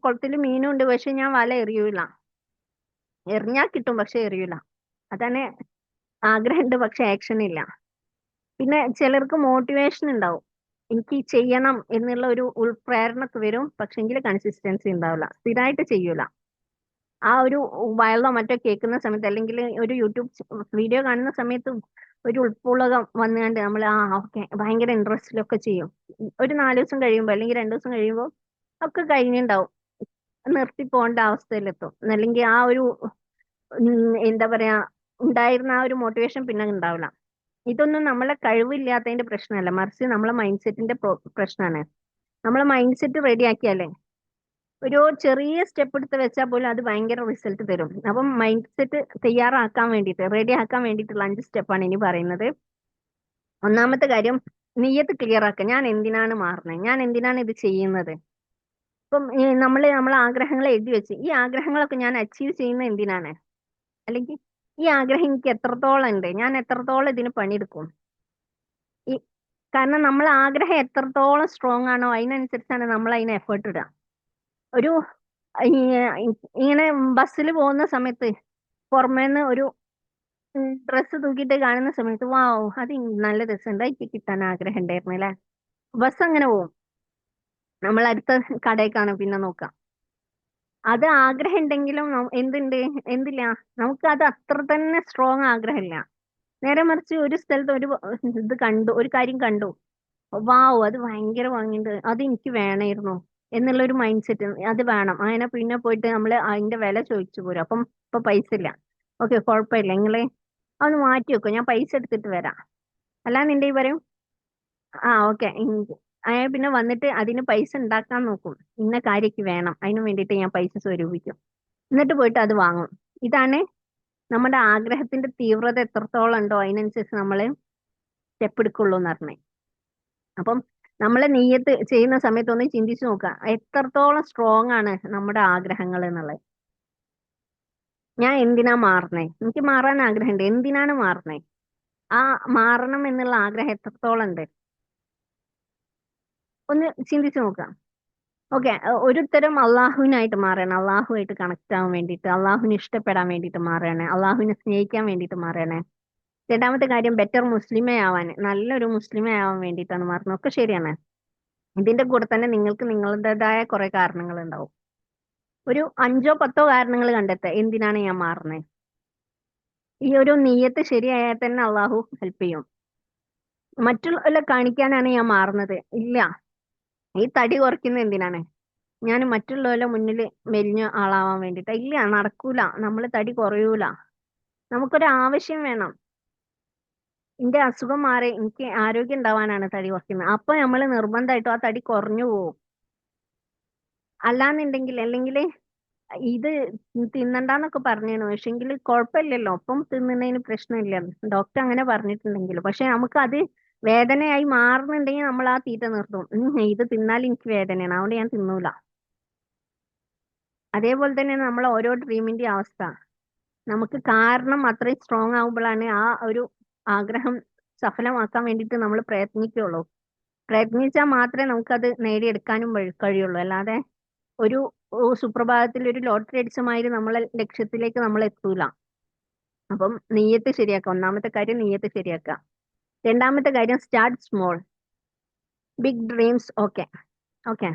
കുളത്തിൽ മീനുണ്ട്, പക്ഷെ ഞാൻ വല എറിയൂല. എറിഞ്ഞാ കിട്ടും പക്ഷെ എറിയൂല. അതാണ്, ആഗ്രഹമുണ്ട് പക്ഷെ ആക്ഷൻ ഇല്ല. പിന്നെ ചിലർക്ക് മോട്ടിവേഷൻ ഉണ്ടാവും, എനിക്ക് ചെയ്യണം എന്നുള്ള ഒരു ഉൾപ്രേരണക്ക് വരും, പക്ഷെങ്കിൽ കൺസിസ്റ്റൻസി ഉണ്ടാവില്ല, സ്ഥിരമായിട്ട് ചെയ്യൂല. ആ ഒരു വയലോ മറ്റോ കേൾക്കുന്ന സമയത്ത്, അല്ലെങ്കിൽ ഒരു യൂട്യൂബ് വീഡിയോ കാണുന്ന സമയത്ത് ഒരു ഉൾപ്പുളകം വന്നുകൊണ്ട് നമ്മൾ ഓക്കെ ഭയങ്കര ഇൻട്രസ്റ്റിലൊക്കെ ചെയ്യും. ഒരു 4 ദിവസം കഴിയുമ്പോൾ അല്ലെങ്കിൽ 2 ദിവസം കഴിയുമ്പോൾ ഒക്കെ കഴിഞ്ഞിട്ടുണ്ടാവും, നിർത്തി പോകേണ്ട അവസ്ഥയിലെത്തും. അല്ലെങ്കിൽ ആ ഒരു എന്താ പറയാ, ഉണ്ടായിരുന്ന ആ ഒരു മോട്ടിവേഷൻ പിന്നെ ഉണ്ടാവില്ല. ഇതൊന്നും നമ്മളെ കഴിവില്ലാത്തതിന്റെ പ്രശ്നമല്ല, മറിച്ച് നമ്മളെ മൈൻഡ് സെറ്റിന്റെ പ്രശ്നമാണ്. നമ്മളെ മൈൻഡ് സെറ്റ് റെഡി ആക്കിയാലേ ഒരു ചെറിയ സ്റ്റെപ്പ് എടുത്ത് വെച്ചാൽ പോലും അത് ഭയങ്കര റിസൾട്ട് തരും. അപ്പം മൈൻഡ് സെറ്റ് തയ്യാറാക്കാൻ വേണ്ടിയിട്ട്, റെഡി ആക്കാൻ വേണ്ടിയിട്ടുള്ള 5 സ്റ്റെപ്പാണ് ഇനി പറയുന്നത്. ഒന്നാമത്തെ കാര്യം, നിയ്യത്ത് ക്ലിയർ ആക്കുക. ഞാൻ എന്തിനാണ് മാറുന്നത്, ഞാൻ എന്തിനാണ് ഇത് ചെയ്യുന്നത്. ഇപ്പം നമ്മളെ ആഗ്രഹങ്ങൾ എഴുതി വെച്ച്, ഈ ആഗ്രഹങ്ങളൊക്കെ ഞാൻ അച്ചീവ് ചെയ്യുന്നത് എന്തിനാണ്, അല്ലെങ്കിൽ ഈ ആഗ്രഹം എനിക്ക് എത്രത്തോളം ഉണ്ട്, ഞാൻ എത്രത്തോളം ഇതിന് പണിയെടുക്കും. ഈ കാരണം നമ്മൾ ആഗ്രഹം എത്രത്തോളം സ്ട്രോങ് ആണോ അതിനനുസരിച്ചാണ് നമ്മൾ അതിന് എഫേർട്ട് ഇടുക. ഒരു ഇങ്ങനെ ബസ്സിൽ പോകുന്ന സമയത്ത് പുറമേന്ന് ഒരു ഡ്രസ്സ് തൂക്കിയിട്ട് കാണുന്ന സമയത്ത് വാവ് അത് നല്ല രസമുണ്ട്, എനിക്ക് കിട്ടാൻ ആഗ്രഹം ഉണ്ടായിരുന്നു അല്ലെ. ബസ് അങ്ങനെ പോവും, നമ്മൾ അടുത്ത കടയിലേക്കാണ് പിന്നെ നോക്കാം. അത് ആഗ്രഹം ഉണ്ടെങ്കിലും എന്തുണ്ട്, എന്തില്ല, നമുക്ക് അത് അത്ര തന്നെ സ്ട്രോങ് ആഗ്രഹമില്ല. നേരെ മറിച്ച് ഒരു സ്ഥലത്ത് ഇത് കണ്ടു, ഒരു കാര്യം കണ്ടു, വാവ് അത് ഭയങ്കര ഭംഗിയുണ്ട്, അത് എനിക്ക് വേണമായിരുന്നു എന്നുള്ള ഒരു മൈൻഡ് സെറ്റ്, അത് വേണം. അങ്ങനെ പിന്നെ പോയിട്ട് നമ്മൾ അതിന്റെ വില ചോദിച്ചു പോരും. അപ്പം ഇപ്പൊ പൈസ ഇല്ല, ഓക്കെ കുഴപ്പമില്ല, നിങ്ങള് അതൊന്ന് മാറ്റി വെക്കും, ഞാൻ പൈസ എടുത്തിട്ട് വരാം. അല്ലാന്ന് എന്റെ ഈ പറയും, ആ ഓക്കെ. അയാൾ പിന്നെ വന്നിട്ട് അതിന് പൈസ ഉണ്ടാക്കാൻ നോക്കും, ഇന്ന കാര്യക്ക് വേണം, അതിന് വേണ്ടിയിട്ട് ഞാൻ പൈസ സ്വരൂപിക്കും, എന്നിട്ട് പോയിട്ട് അത് വാങ്ങും. ഇതാണ് നമ്മുടെ ആഗ്രഹത്തിന്റെ തീവ്രത എത്രത്തോളം ഉണ്ടോ അതിനനുസരിച്ച് നമ്മൾ സ്റ്റെപ്പ് എടുക്കുള്ളൂ എന്ന് പറഞ്ഞേ. അപ്പം നമ്മളെ നീയത്ത് ചെയ്യുന്ന സമയത്ത് ഒന്ന് ചിന്തിച്ചു നോക്കുക, എത്രത്തോളം സ്ട്രോങ് ആണ് നമ്മുടെ ആഗ്രഹങ്ങൾ എന്നുള്ളത്. ഞാൻ എന്തിനാ മാറണേ, എനിക്ക് മാറാൻ ആഗ്രഹമുണ്ട്, എന്തിനാണ് മാറണേ, ആ മാറണം എന്നുള്ള ആഗ്രഹം എത്രത്തോളം ഉണ്ട് ഒന്ന് ചിന്തിച്ചു നോക്കാം. ഓക്കെ, ഒരുത്തരം അള്ളാഹുവിനായിട്ട് മാറുകയാണ്, അള്ളാഹുവായിട്ട് കണക്ട് ആവാൻ വേണ്ടിയിട്ട്, അള്ളാഹുവിനെ ഇഷ്ടപ്പെടാൻ വേണ്ടിയിട്ട് മാറുകയാണ്, അള്ളാഹുവിനെ സ്നേഹിക്കാൻ വേണ്ടിയിട്ട് മാറുകയാണ്. രണ്ടാമത്തെ കാര്യം, ബെറ്റർ മുസ്ലിമേ ആവാൻ, നല്ലൊരു മുസ്ലിമേ ആവാൻ വേണ്ടിയിട്ടാണ് മാറുന്നത്. ഒക്കെ ശരിയാണ്. ഇതിന്റെ കൂടെ തന്നെ നിങ്ങൾക്ക് നിങ്ങളുടേതായ കുറെ കാരണങ്ങൾ ഉണ്ടാവും. ഒരു 5-10 കാരണങ്ങൾ കണ്ടെത്തുക എന്തിനാണ് ഞാൻ മാറുന്നത്. ഈ ഒരു നീയത്ത് ശരിയായാൽ തന്നെ അള്ളാഹു ഹെൽപ്പ് ചെയ്യും. മറ്റുള്ള കാണിക്കാനാണ് ഞാൻ മാറുന്നത്, ഇല്ല. ഈ തടി കുറയ്ക്കുന്നത് എന്തിനാണ്, ഞാൻ മറ്റുള്ളവരുടെ മുന്നിൽ മെലിഞ്ഞ ആളാവാൻ വേണ്ടിയിട്ടാ, ഇല്ല, നടക്കൂല. നമ്മൾ തടി കുറയൂല. നമുക്കൊരു ആവശ്യം വേണം, എന്റെ അസുഖം മാറി എനിക്ക് ആരോഗ്യം ഉണ്ടാവാനാണ് തടി കുറയ്ക്കുന്നത്, അപ്പൊ നമ്മൾ നിർബന്ധമായിട്ടും ആ തടി കുറഞ്ഞു പോകും. അല്ലാന്നുണ്ടെങ്കിൽ, അല്ലെങ്കിൽ ഇത് തിന്നണ്ടെന്നൊക്കെ പറഞ്ഞു, പക്ഷെങ്കിൽ കുഴപ്പമില്ലല്ലോ, അപ്പം തിന്നുന്നതിന് പ്രശ്നമില്ല, ഡോക്ടർ അങ്ങനെ പറഞ്ഞിട്ടുണ്ടെങ്കിൽ. പക്ഷെ നമുക്ക് അത് വേദനയായി മാറുന്നുണ്ടെങ്കിൽ നമ്മൾ ആ തീറ്റ നിർത്തും. ഇത് തിന്നാൽ എനിക്ക് വേദനയാണ്, അതുകൊണ്ട് ഞാൻ തിന്നൂല. അതേപോലെ തന്നെ നമ്മൾ ഓരോ ഡ്രീമിന്റെ അവസ്ഥ, നമുക്ക് കാരണം അത്രയും സ്ട്രോങ് ആകുമ്പോഴാണ് ആ ഒരു ആഗ്രഹം സഫലമാക്കാൻ വേണ്ടിയിട്ട് നമ്മൾ പ്രയത്നിക്കുള്ളൂ. പ്രയത്നിച്ചാൽ മാത്രമേ നമുക്കത് നേടിയെടുക്കാനും കഴിയുള്ളൂ. അല്ലാതെ ഒരു സുപ്രഭാതത്തിൽ ഒരു ലോട്ടറി അടിച്ച മാതിരി നമ്മളെ ലക്ഷ്യത്തിലേക്ക് നമ്മൾ എത്തൂല. അപ്പം നീയത്ത് ശരിയാക്കുക. ഒന്നാമത്തെ കാര്യം നീയത്ത് ശരിയാക്കുക. രണ്ടാമത്തെ കാര്യം, start small, big dreams. Okay okay,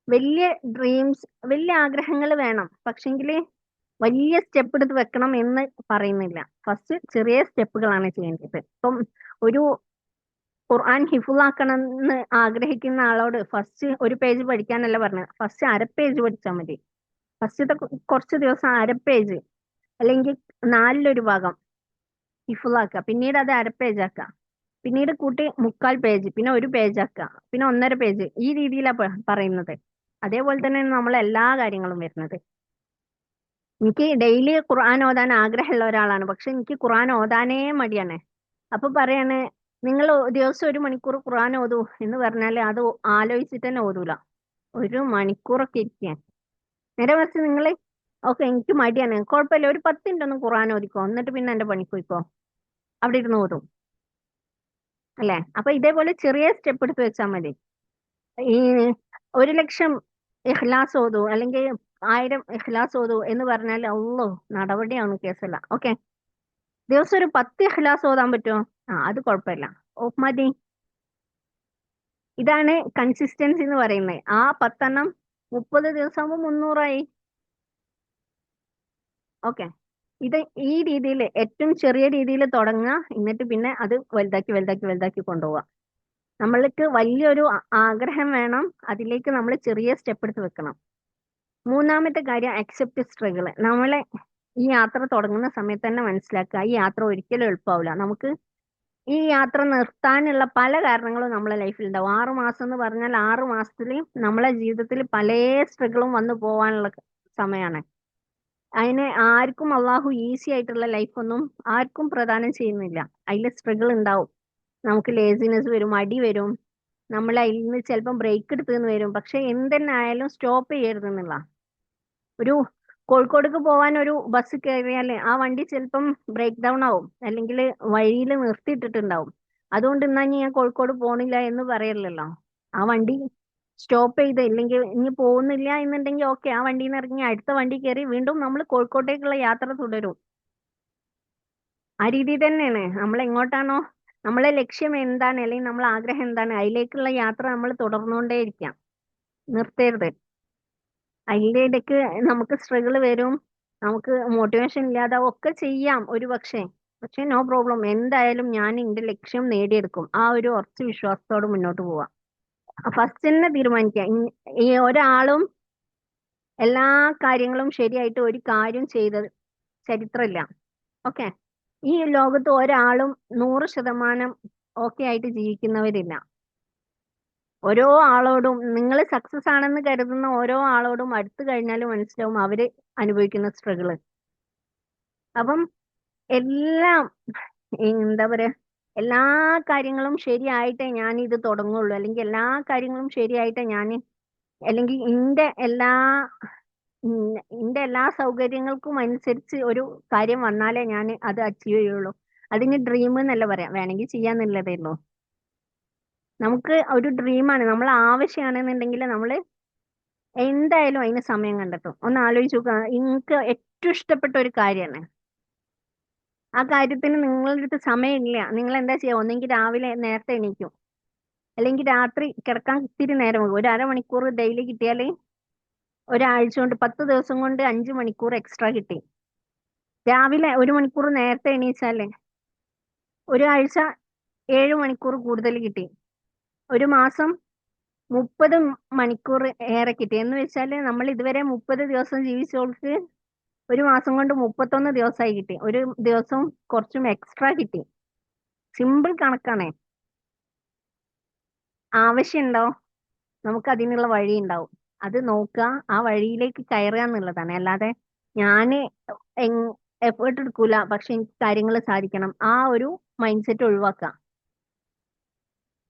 വലിയ ഡ്രീംസ്, വലിയ ആഗ്രഹങ്ങൾ വേണം, പക്ഷെങ്കിൽ വലിയ സ്റ്റെപ്പ് എടുത്ത് വെക്കണം എന്ന് പറയുന്നില്ല. ഫസ്റ്റ് ചെറിയ സ്റ്റെപ്പുകളാണ് ചെയ്യേണ്ടത്. ഇപ്പം ഒരു ഖുർആൻ ഹിഫുള്ളാക്കണം എന്ന് ആഗ്രഹിക്കുന്ന ആളോട് ഫസ്റ്റ് ഒരു പേജ് പഠിക്കാനല്ല പറഞ്ഞത്, ഫസ്റ്റ് അര പേജ് പഠിച്ചാൽ മതി. ഫസ്റ്റത്തെ കുറച്ച് ദിവസം അര പേജ്, അല്ലെങ്കിൽ നാലിലൊരു ഭാഗം ഹിഫുള്ളാക്കുക, പിന്നീട് അത് അര പേജ് ആക്കുക, പിന്നീട് കൂട്ടി 3/4 പേജ്, പിന്നെ ഒരു പേജ് ആക്കുക, പിന്നെ 1.5 പേജ്. ഈ രീതിയിലാണ് പറയുന്നത്. അതേപോലെ തന്നെ നമ്മൾ എല്ലാ കാര്യങ്ങളും വരുന്നത്. എനിക്ക് ഡെയിലി ഖുർആൻ ഓതാൻ ആഗ്രഹമുള്ള ഒരാളാണ്, പക്ഷെ എനിക്ക് ഖുർആൻ ഓതാനേ മടിയാണ്. അപ്പൊ പറയാണ്, നിങ്ങൾ ദിവസം 1 മണിക്കൂർ ഖുർആൻ ഓതൂ എന്ന് പറഞ്ഞാൽ അത് ആലോചിച്ചിട്ട് തന്നെ ഓതൂല. 1 മണിക്കൂറൊക്കെ ഇരിക്കാൻ. നേരെ മറിച്ച് നിങ്ങൾ, ഓക്കെ എനിക്ക് മടിയാണ്, കുഴപ്പമില്ല, ഒരു 10 മിനിറ്റ് ഒന്ന് ഖുർആൻ ഓതിക്കോ, എന്നിട്ട് പിന്നെ എന്റെ പണിക്ക് പോയിക്കോ, അവിടെ ഇരുന്ന് ഓതും. അല്ലേ? അപ്പൊ ഇതേപോലെ ചെറിയ സ്റ്റെപ്പ് എടുത്ത് വെച്ചാൽ മതി. ഈ 1 ലക്ഷം ഇഖ്ലാസ് ഓതൂ, അല്ലെങ്കിൽ 1000 ഇഖ്ലാസ് ഓതൂ എന്ന് പറഞ്ഞാൽ അള്ളോ നടപടിയാണ്, കേസല്ല. ഓക്കെ, ദിവസം ഒരു 10 ഇഖ്ലാസ് ഓതാൻ പറ്റുമോ? ആ അത് കുഴപ്പമില്ല, ഓ മതി. ഇതാണ് കൺസിസ്റ്റൻസി എന്ന് പറയുന്നത്. ആ 10 എണ്ണം 30 ദിവസമാകുമ്പോൾ 300ആയി. ഓക്കെ, ഇത് ഈ രീതിയിൽ ഏറ്റവും ചെറിയ രീതിയിൽ തുടങ്ങുക, എന്നിട്ട് പിന്നെ അത് വലുതാക്കി വലുതാക്കി വലുതാക്കി കൊണ്ടുപോവുക. നമ്മൾക്ക് വലിയൊരു ആഗ്രഹം വേണം, അതിലേക്ക് നമ്മൾ ചെറിയ സ്റ്റെപ്പ് എടുത്ത് വെക്കണം. മൂന്നാമത്തെ കാര്യം, അക്സെപ്റ്റ് സ്ട്രഗിൾ. നമ്മളെ ഈ യാത്ര തുടങ്ങുന്ന സമയത്ത് തന്നെ മനസ്സിലാക്കുക ഈ യാത്ര ഒരിക്കലും എളുപ്പമാവില്ല. നമുക്ക് ഈ യാത്ര നിർത്താനുള്ള പല കാരണങ്ങളും നമ്മളെ ലൈഫിൽ ഉണ്ടാവും. 6 മാസം എന്ന് പറഞ്ഞാൽ 6 മാസത്തിൽ നമ്മളെ ജീവിതത്തിൽ പല സ്ട്രഗിളും വന്നു പോവാനുള്ള സമയമാണ്. അതിന് ആർക്കും അള്ളാഹു ഈസി ആയിട്ടുള്ള ലൈഫൊന്നും ആർക്കും പ്രദാനം ചെയ്യുന്നില്ല. അതിൽ സ്ട്രഗിൾ ഉണ്ടാവും. നമുക്ക് ലേസിനെസ് വരും, മടി വരും, നമ്മൾ അതിൽ നിന്ന് ചിലപ്പം ബ്രേക്ക് എടുത്തെന്ന് വരും. പക്ഷെ എന്തെന്നെ ആയാലും സ്റ്റോപ്പ് ചെയ്യരുതെന്നുള്ള ഒരു കോഴിക്കോടേക്ക് പോവാൻ ഒരു ബസ് കയറിയാൽ ആ വണ്ടി ചിലപ്പം ബ്രേക്ക് ഡൗൺ ആവും, അല്ലെങ്കിൽ വഴിയിൽ നിർത്തിയിട്ടിട്ടുണ്ടാവും. അതുകൊണ്ട് എന്നാ ഇനി ഞാൻ കോഴിക്കോട് പോണില്ല എന്ന് പറയലല്ലോ. ആ വണ്ടി സ്റ്റോപ്പ് ചെയ്ത് ഇല്ലെങ്കിൽ ഇനി പോകുന്നില്ല എന്നുണ്ടെങ്കിൽ ഓക്കെ, ആ വണ്ടിയിൽ നിന്ന് ഇറങ്ങി അടുത്ത വണ്ടി കയറി വീണ്ടും നമ്മൾ കോഴിക്കോട്ടേക്കുള്ള യാത്ര തുടരും. ആ രീതിയിൽ തന്നെയാണ് നമ്മൾ എങ്ങോട്ടാണോ നമ്മളെ ലക്ഷ്യം എന്താണ് അല്ലെങ്കിൽ നമ്മളെ ആഗ്രഹം എന്താണ് അതിലേക്കുള്ള യാത്ര നമ്മൾ തുടർന്നുകൊണ്ടേ ഇരിക്കാം, നിർത്തരുത്. അതിൻ്റെ ഇടയ്ക്ക് നമുക്ക് സ്ട്രഗിൾ വരും, നമുക്ക് മോട്ടിവേഷൻ ഇല്ലാതാവും, ഒക്കെ ചെയ്യാം ഒരു പക്ഷേ. പക്ഷെ നോ പ്രോബ്ലം, എന്തായാലും ഞാൻ എന്റെ ലക്ഷ്യം നേടിയെടുക്കും. ആ ഒരു ഉറച്ച വിശ്വാസത്തോടെ മുന്നോട്ട് പോവാം. ഫസ്റ്റ് തന്നെ തീരുമാനിക്കുക. ഈ ഒരാളും എല്ലാ കാര്യങ്ങളും ശരിയായിട്ട് ഒരു കാര്യം ചെയ്ത ചരിത്രമില്ല. ഓക്കെ, ഈ ലോകത്ത് ഒരാളും 100% ഓക്കെ ആയിട്ട് ജീവിക്കുന്നവരില്ല. ഓരോ ആളോടും നിങ്ങൾ സക്സസ് ആണെന്ന് കരുതുന്ന ഓരോ ആളോടും അടുത്ത് കഴിഞ്ഞാൽ മനസ്സിലാവും അവര് അനുഭവിക്കുന്ന സ്ട്രഗിള്. അപ്പം എല്ലാം എന്താ പറയാ, എല്ലാ കാര്യങ്ങളും ശരിയായിട്ടേ ഞാൻ ഇത് തുടങ്ങുള്ളൂ, അല്ലെങ്കിൽ എല്ലാ കാര്യങ്ങളും ശരിയായിട്ടേ ഞാൻ, അല്ലെങ്കിൽ ഇന്റെ എല്ലാ സൗകര്യങ്ങൾക്കും അനുസരിച്ച് ഒരു കാര്യം വന്നാലേ ഞാൻ അത് അച്ചീവ് ചെയ്യുള്ളൂ. അതിന് ഡ്രീം എന്നല്ല പറയാം, വേണമെങ്കിൽ ചെയ്യാന്നുള്ളതേ ഉള്ളൂ. നമുക്ക് ഒരു ഡ്രീമാണ്, നമ്മൾ ആവശ്യമാണെന്നുണ്ടെങ്കിൽ നമ്മൾ എന്തായാലും അതിന് സമയം കണ്ടെത്തും. ഒന്ന് ആലോചിച്ച് നോക്കുക, നിങ്ങൾക്ക് ഏറ്റവും ഇഷ്ടപ്പെട്ട ഒരു കാര്യമാണ്, ആ കാര്യത്തിന് നിങ്ങളുടെ അടുത്ത് സമയമില്ല, നിങ്ങൾ എന്താ ചെയ്യുക? ഒന്നെങ്കിൽ രാവിലെ നേരത്തെ എണീക്കും, അല്ലെങ്കിൽ രാത്രി കിടക്കാൻ ഇത്തിരി നേരം വൈകും. ഒരു അരമണിക്കൂർ ഡെയിലി കിട്ടിയാൽ ഒരാഴ്ച കൊണ്ട് 10 ദിവസം കൊണ്ട് 5 മണിക്കൂർ എക്സ്ട്രാ കിട്ടി. രാവിലെ 1 മണിക്കൂർ നേരത്തെ എണീച്ചാലേ ഒരാഴ്ച 7 മണിക്കൂർ കൂടുതൽ കിട്ടി. ഒരു മാസം 30 മണിക്കൂർ ഏറെ കിട്ടി. എന്ന് വെച്ചാൽ നമ്മൾ ഇതുവരെ 30 ദിവസം ജീവിച്ചവർക്ക് ഒരു മാസം കൊണ്ട് 31 ദിവസമായി കിട്ടി. ഒരു ദിവസം കുറച്ചും എക്സ്ട്രാ കിട്ടി. സിമ്പിൾ കണക്കാണേ. ആവശ്യമുണ്ടോ? നമുക്ക് അതിനുള്ള വഴി ഉണ്ടാവും. അത് നോക്കുക, ആ വഴിയിലേക്ക് കയറുക എന്നുള്ളതാണ്. അല്ലാതെ ഞാന് എഫേർട്ട് എടുക്കൂല പക്ഷെ എനിക്ക് കാര്യങ്ങൾ സാധിക്കണം, ആ ഒരു മൈൻഡ് സെറ്റ് ഒഴിവാക്കുക.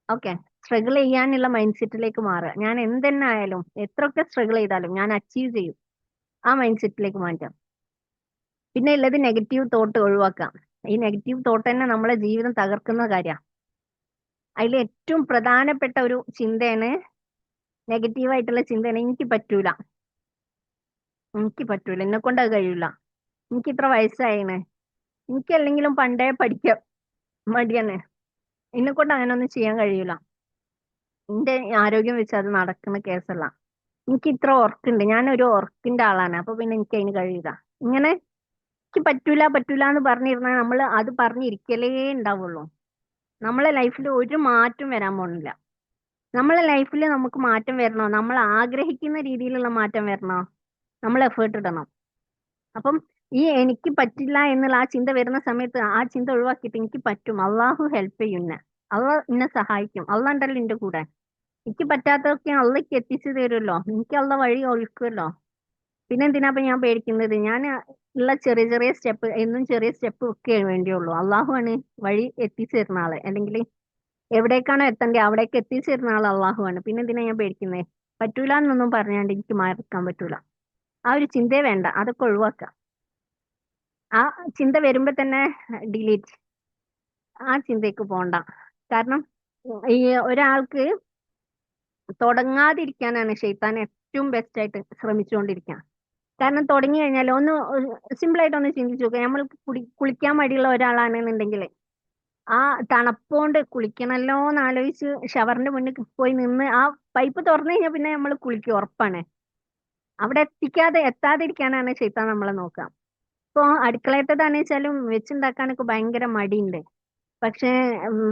ഓക്കെ, സ്ട്രഗിൾ ചെയ്യാനുള്ള മൈൻഡ് സെറ്റിലേക്ക് മാറുക. ഞാൻ എന്തെന്നെ ആയാലും എത്രയൊക്കെ സ്ട്രഗിൾ ചെയ്താലും ഞാൻ അച്ചീവ് ചെയ്യും, ആ മൈൻഡ് സെറ്റിലേക്ക് മാറ്റാം. പിന്നെ ഉള്ളത് നെഗറ്റീവ് തോട്ട് ഒഴിവാക്കാം. ഈ നെഗറ്റീവ് തോട്ട് തന്നെ നമ്മളെ ജീവിതം തകർക്കുന്ന കാര്യമാണ്. അതിൽ ഏറ്റവും പ്രധാനപ്പെട്ട ഒരു ചിന്തയാണ്, നെഗറ്റീവായിട്ടുള്ള ചിന്തയാണ്, എനിക്ക് പറ്റൂല, എന്നെ കൊണ്ട് അത് കഴിയൂല, എനിക്ക് ഇത്ര വയസ്സായിണ്, എനിക്ക് അല്ലെങ്കിലും പണ്ടേ പഠിക്കാം മടിയാണ്, എന്നെ കൊണ്ട് അങ്ങനെ ഒന്നും ചെയ്യാൻ കഴിയൂല, എന്റെ ആരോഗ്യം വെച്ച് അത് നടക്കുന്ന കേസല്ല, എനിക്ക് ഇത്ര ഉറക്കുണ്ട്, ഞാൻ ഒരു ഉറക്കിന്റെ ആളാണ്, അപ്പൊ പിന്നെ എനിക്ക് അതിന് കഴിയില്ല. ഇങ്ങനെ എനിക്ക് പറ്റൂല പറ്റൂല എന്ന് പറഞ്ഞിരുന്നാൽ നമ്മൾ അത് പറഞ്ഞിരിക്കലേ ഉണ്ടാവുള്ളൂ. നമ്മളെ ലൈഫിൽ ഒരു മാറ്റം വരാൻ പോണില്ല. നമ്മളെ ലൈഫിൽ നമുക്ക് മാറ്റം വരണോ, നമ്മൾ ആഗ്രഹിക്കുന്ന രീതിയിലുള്ള മാറ്റം വരണോ, നമ്മൾ എഫേർട്ട് ഇടണം. അപ്പം ഈ എനിക്ക് പറ്റില്ല എന്നുള്ള ആ ചിന്ത വരുന്ന സമയത്ത് ആ ചിന്ത ഒഴിവാക്കിയിട്ട് എനിക്ക് പറ്റും, അള്ളാഹു ഹെൽപ്പ് ചെയ്യുന്ന, അള്ളാഹ് എന്നെ സഹായിക്കും, അള്ളാഹ് ഉണ്ടല്ലോ എന്റെ കൂടെ, എനിക്ക് പറ്റാത്തതൊക്കെ അള്ളയ്ക്ക് എത്തിച്ചു തരുമല്ലോ, എനിക്ക് അള്ള വഴി ഒഴുക്കുമല്ലോ, പിന്നെ എന്തിനാ ഇപ്പൊ ഞാൻ പേടിക്കുന്നത്? ഞാൻ ഉള്ള ചെറിയ ചെറിയ സ്റ്റെപ്പ്, എന്നും ചെറിയ സ്റ്റെപ്പ് ഒക്കെ വേണ്ടിയുള്ളൂ. അള്ളാഹു ആണ് വഴി എത്തിച്ചു തരുന്ന ആള്, അല്ലെങ്കിൽ എവിടേക്കാണോ എത്തേണ്ടത് അവിടേക്ക് എത്തിച്ചു തരുന്ന ആൾ അള്ളാഹു ആണ്. പിന്നെ എന്തിനാ ഞാൻ പേടിക്കുന്നത്? പറ്റൂല എന്നൊന്നും പറഞ്ഞാണ്ട് എനിക്ക് മാറിക്കാൻ പറ്റൂല, ആ ഒരു ചിന്തയെ വേണ്ട, അതൊക്കെ ഒഴിവാക്കുക. ആ ചിന്ത വരുമ്പോ തന്നെ ഡിലീറ്റ്, ആ ചിന്തയ്ക്ക് പോണ്ട. കാരണം ഈ ഒരാൾക്ക് തുടങ്ങാതിരിക്കാനാണ് ഷെയ്ത്താൻ ഏറ്റവും ബെസ്റ്റ് ആയിട്ട് ശ്രമിച്ചുകൊണ്ടിരിക്കുക. കാരണം തുടങ്ങി കഴിഞ്ഞാൽ ഒന്ന് സിമ്പിൾ ആയിട്ട് ഒന്ന് ചിന്തിച്ചു നോക്കുക, നമ്മൾ കുളിക്കാൻ മടിയുള്ള ഒരാളാണെന്നുണ്ടെങ്കിൽ ആ തണുപ്പോണ്ട് കുളിക്കണല്ലോ എന്ന് ആലോചിച്ച് ഷവറിന്റെ മുന്നിൽ പോയി നിന്ന് ആ പൈപ്പ് തുറന്നു കഴിഞ്ഞാൽ പിന്നെ നമ്മൾ കുളിക്കും, ഉറപ്പാണ്. അവിടെ എത്താതിരിക്കാനാണ് ഷെയ്ത്താൻ നമ്മളെ നോക്കുക. ഇപ്പൊ അടുക്കളയത്തതാണെന്ന് വെച്ചാലും വെച്ചുണ്ടാക്കാനൊക്കെ ഭയങ്കര മടിയുണ്ട്. പക്ഷെ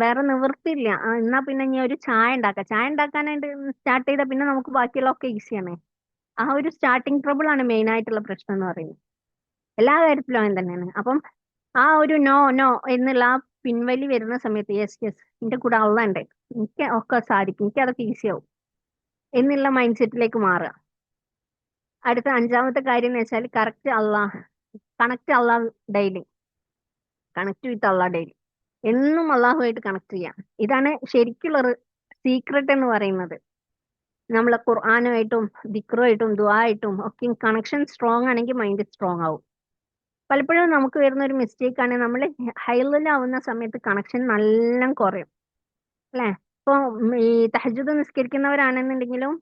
വേറെ നിവൃത്തിയില്ല. എന്നാ പിന്നെ ഇനി ഒരു ചായ ഉണ്ടാക്കാനായിട്ട് സ്റ്റാർട്ട് ചെയ്താൽ പിന്നെ നമുക്ക് ബാക്കിയുള്ളതൊക്കെ ഈസിയാണ്. ആ ഒരു സ്റ്റാർട്ടിങ് ട്രബിൾ ആണ് മെയിൻ ആയിട്ടുള്ള പ്രശ്നം എന്ന് പറയുന്നത്. എല്ലാ കാര്യത്തിലും അങ്ങനെ തന്നെയാണ്. അപ്പം ആ ഒരു നോ നോ എന്നുള്ള ആ പിൻവലി വരുന്ന സമയത്ത് യെസ് യെസ് എന്റെ കൂടെ അള്ള ഉണ്ട്, എനിക്ക് ഒക്കെ സാധിക്കും, എനിക്ക് അതൊക്കെ ഈസി ആവും എന്നുള്ള മൈൻഡ് സെറ്റിലേക്ക് മാറുക. അടുത്ത അഞ്ചാമത്തെ കാര്യം എന്ന് വെച്ചാൽ correct Allah, connect Allah daily, connect with Allah daily, എന്നും അള്ളാഹുമായിട്ട് കണക്ട് ചെയ്യാം. ഇതാണ് ശരിക്കുള്ള സീക്രട്ട് എന്ന് പറയുന്നത്. നമ്മൾ ഖുർആാനുമായിട്ടും ദിക്റുമായിട്ടും ദുആായിട്ടും ഒക്കെ കണക്ഷൻ സ്ട്രോങ് ആണെങ്കിൽ മൈൻഡ് സ്ട്രോങ് ആവും. പലപ്പോഴും നമുക്ക് വരുന്ന ഒരു മിസ്റ്റേക്ക് ആണ്, നമ്മൾ ഹൈലിലാവുന്ന സമയത്ത് കണക്ഷൻ നല്ല കുറയും അല്ലെ. ഇപ്പൊ ഈ തഹജ്ജുദ് നിസ്കരിക്കുന്നവരാണെന്നുണ്ടെങ്കിലും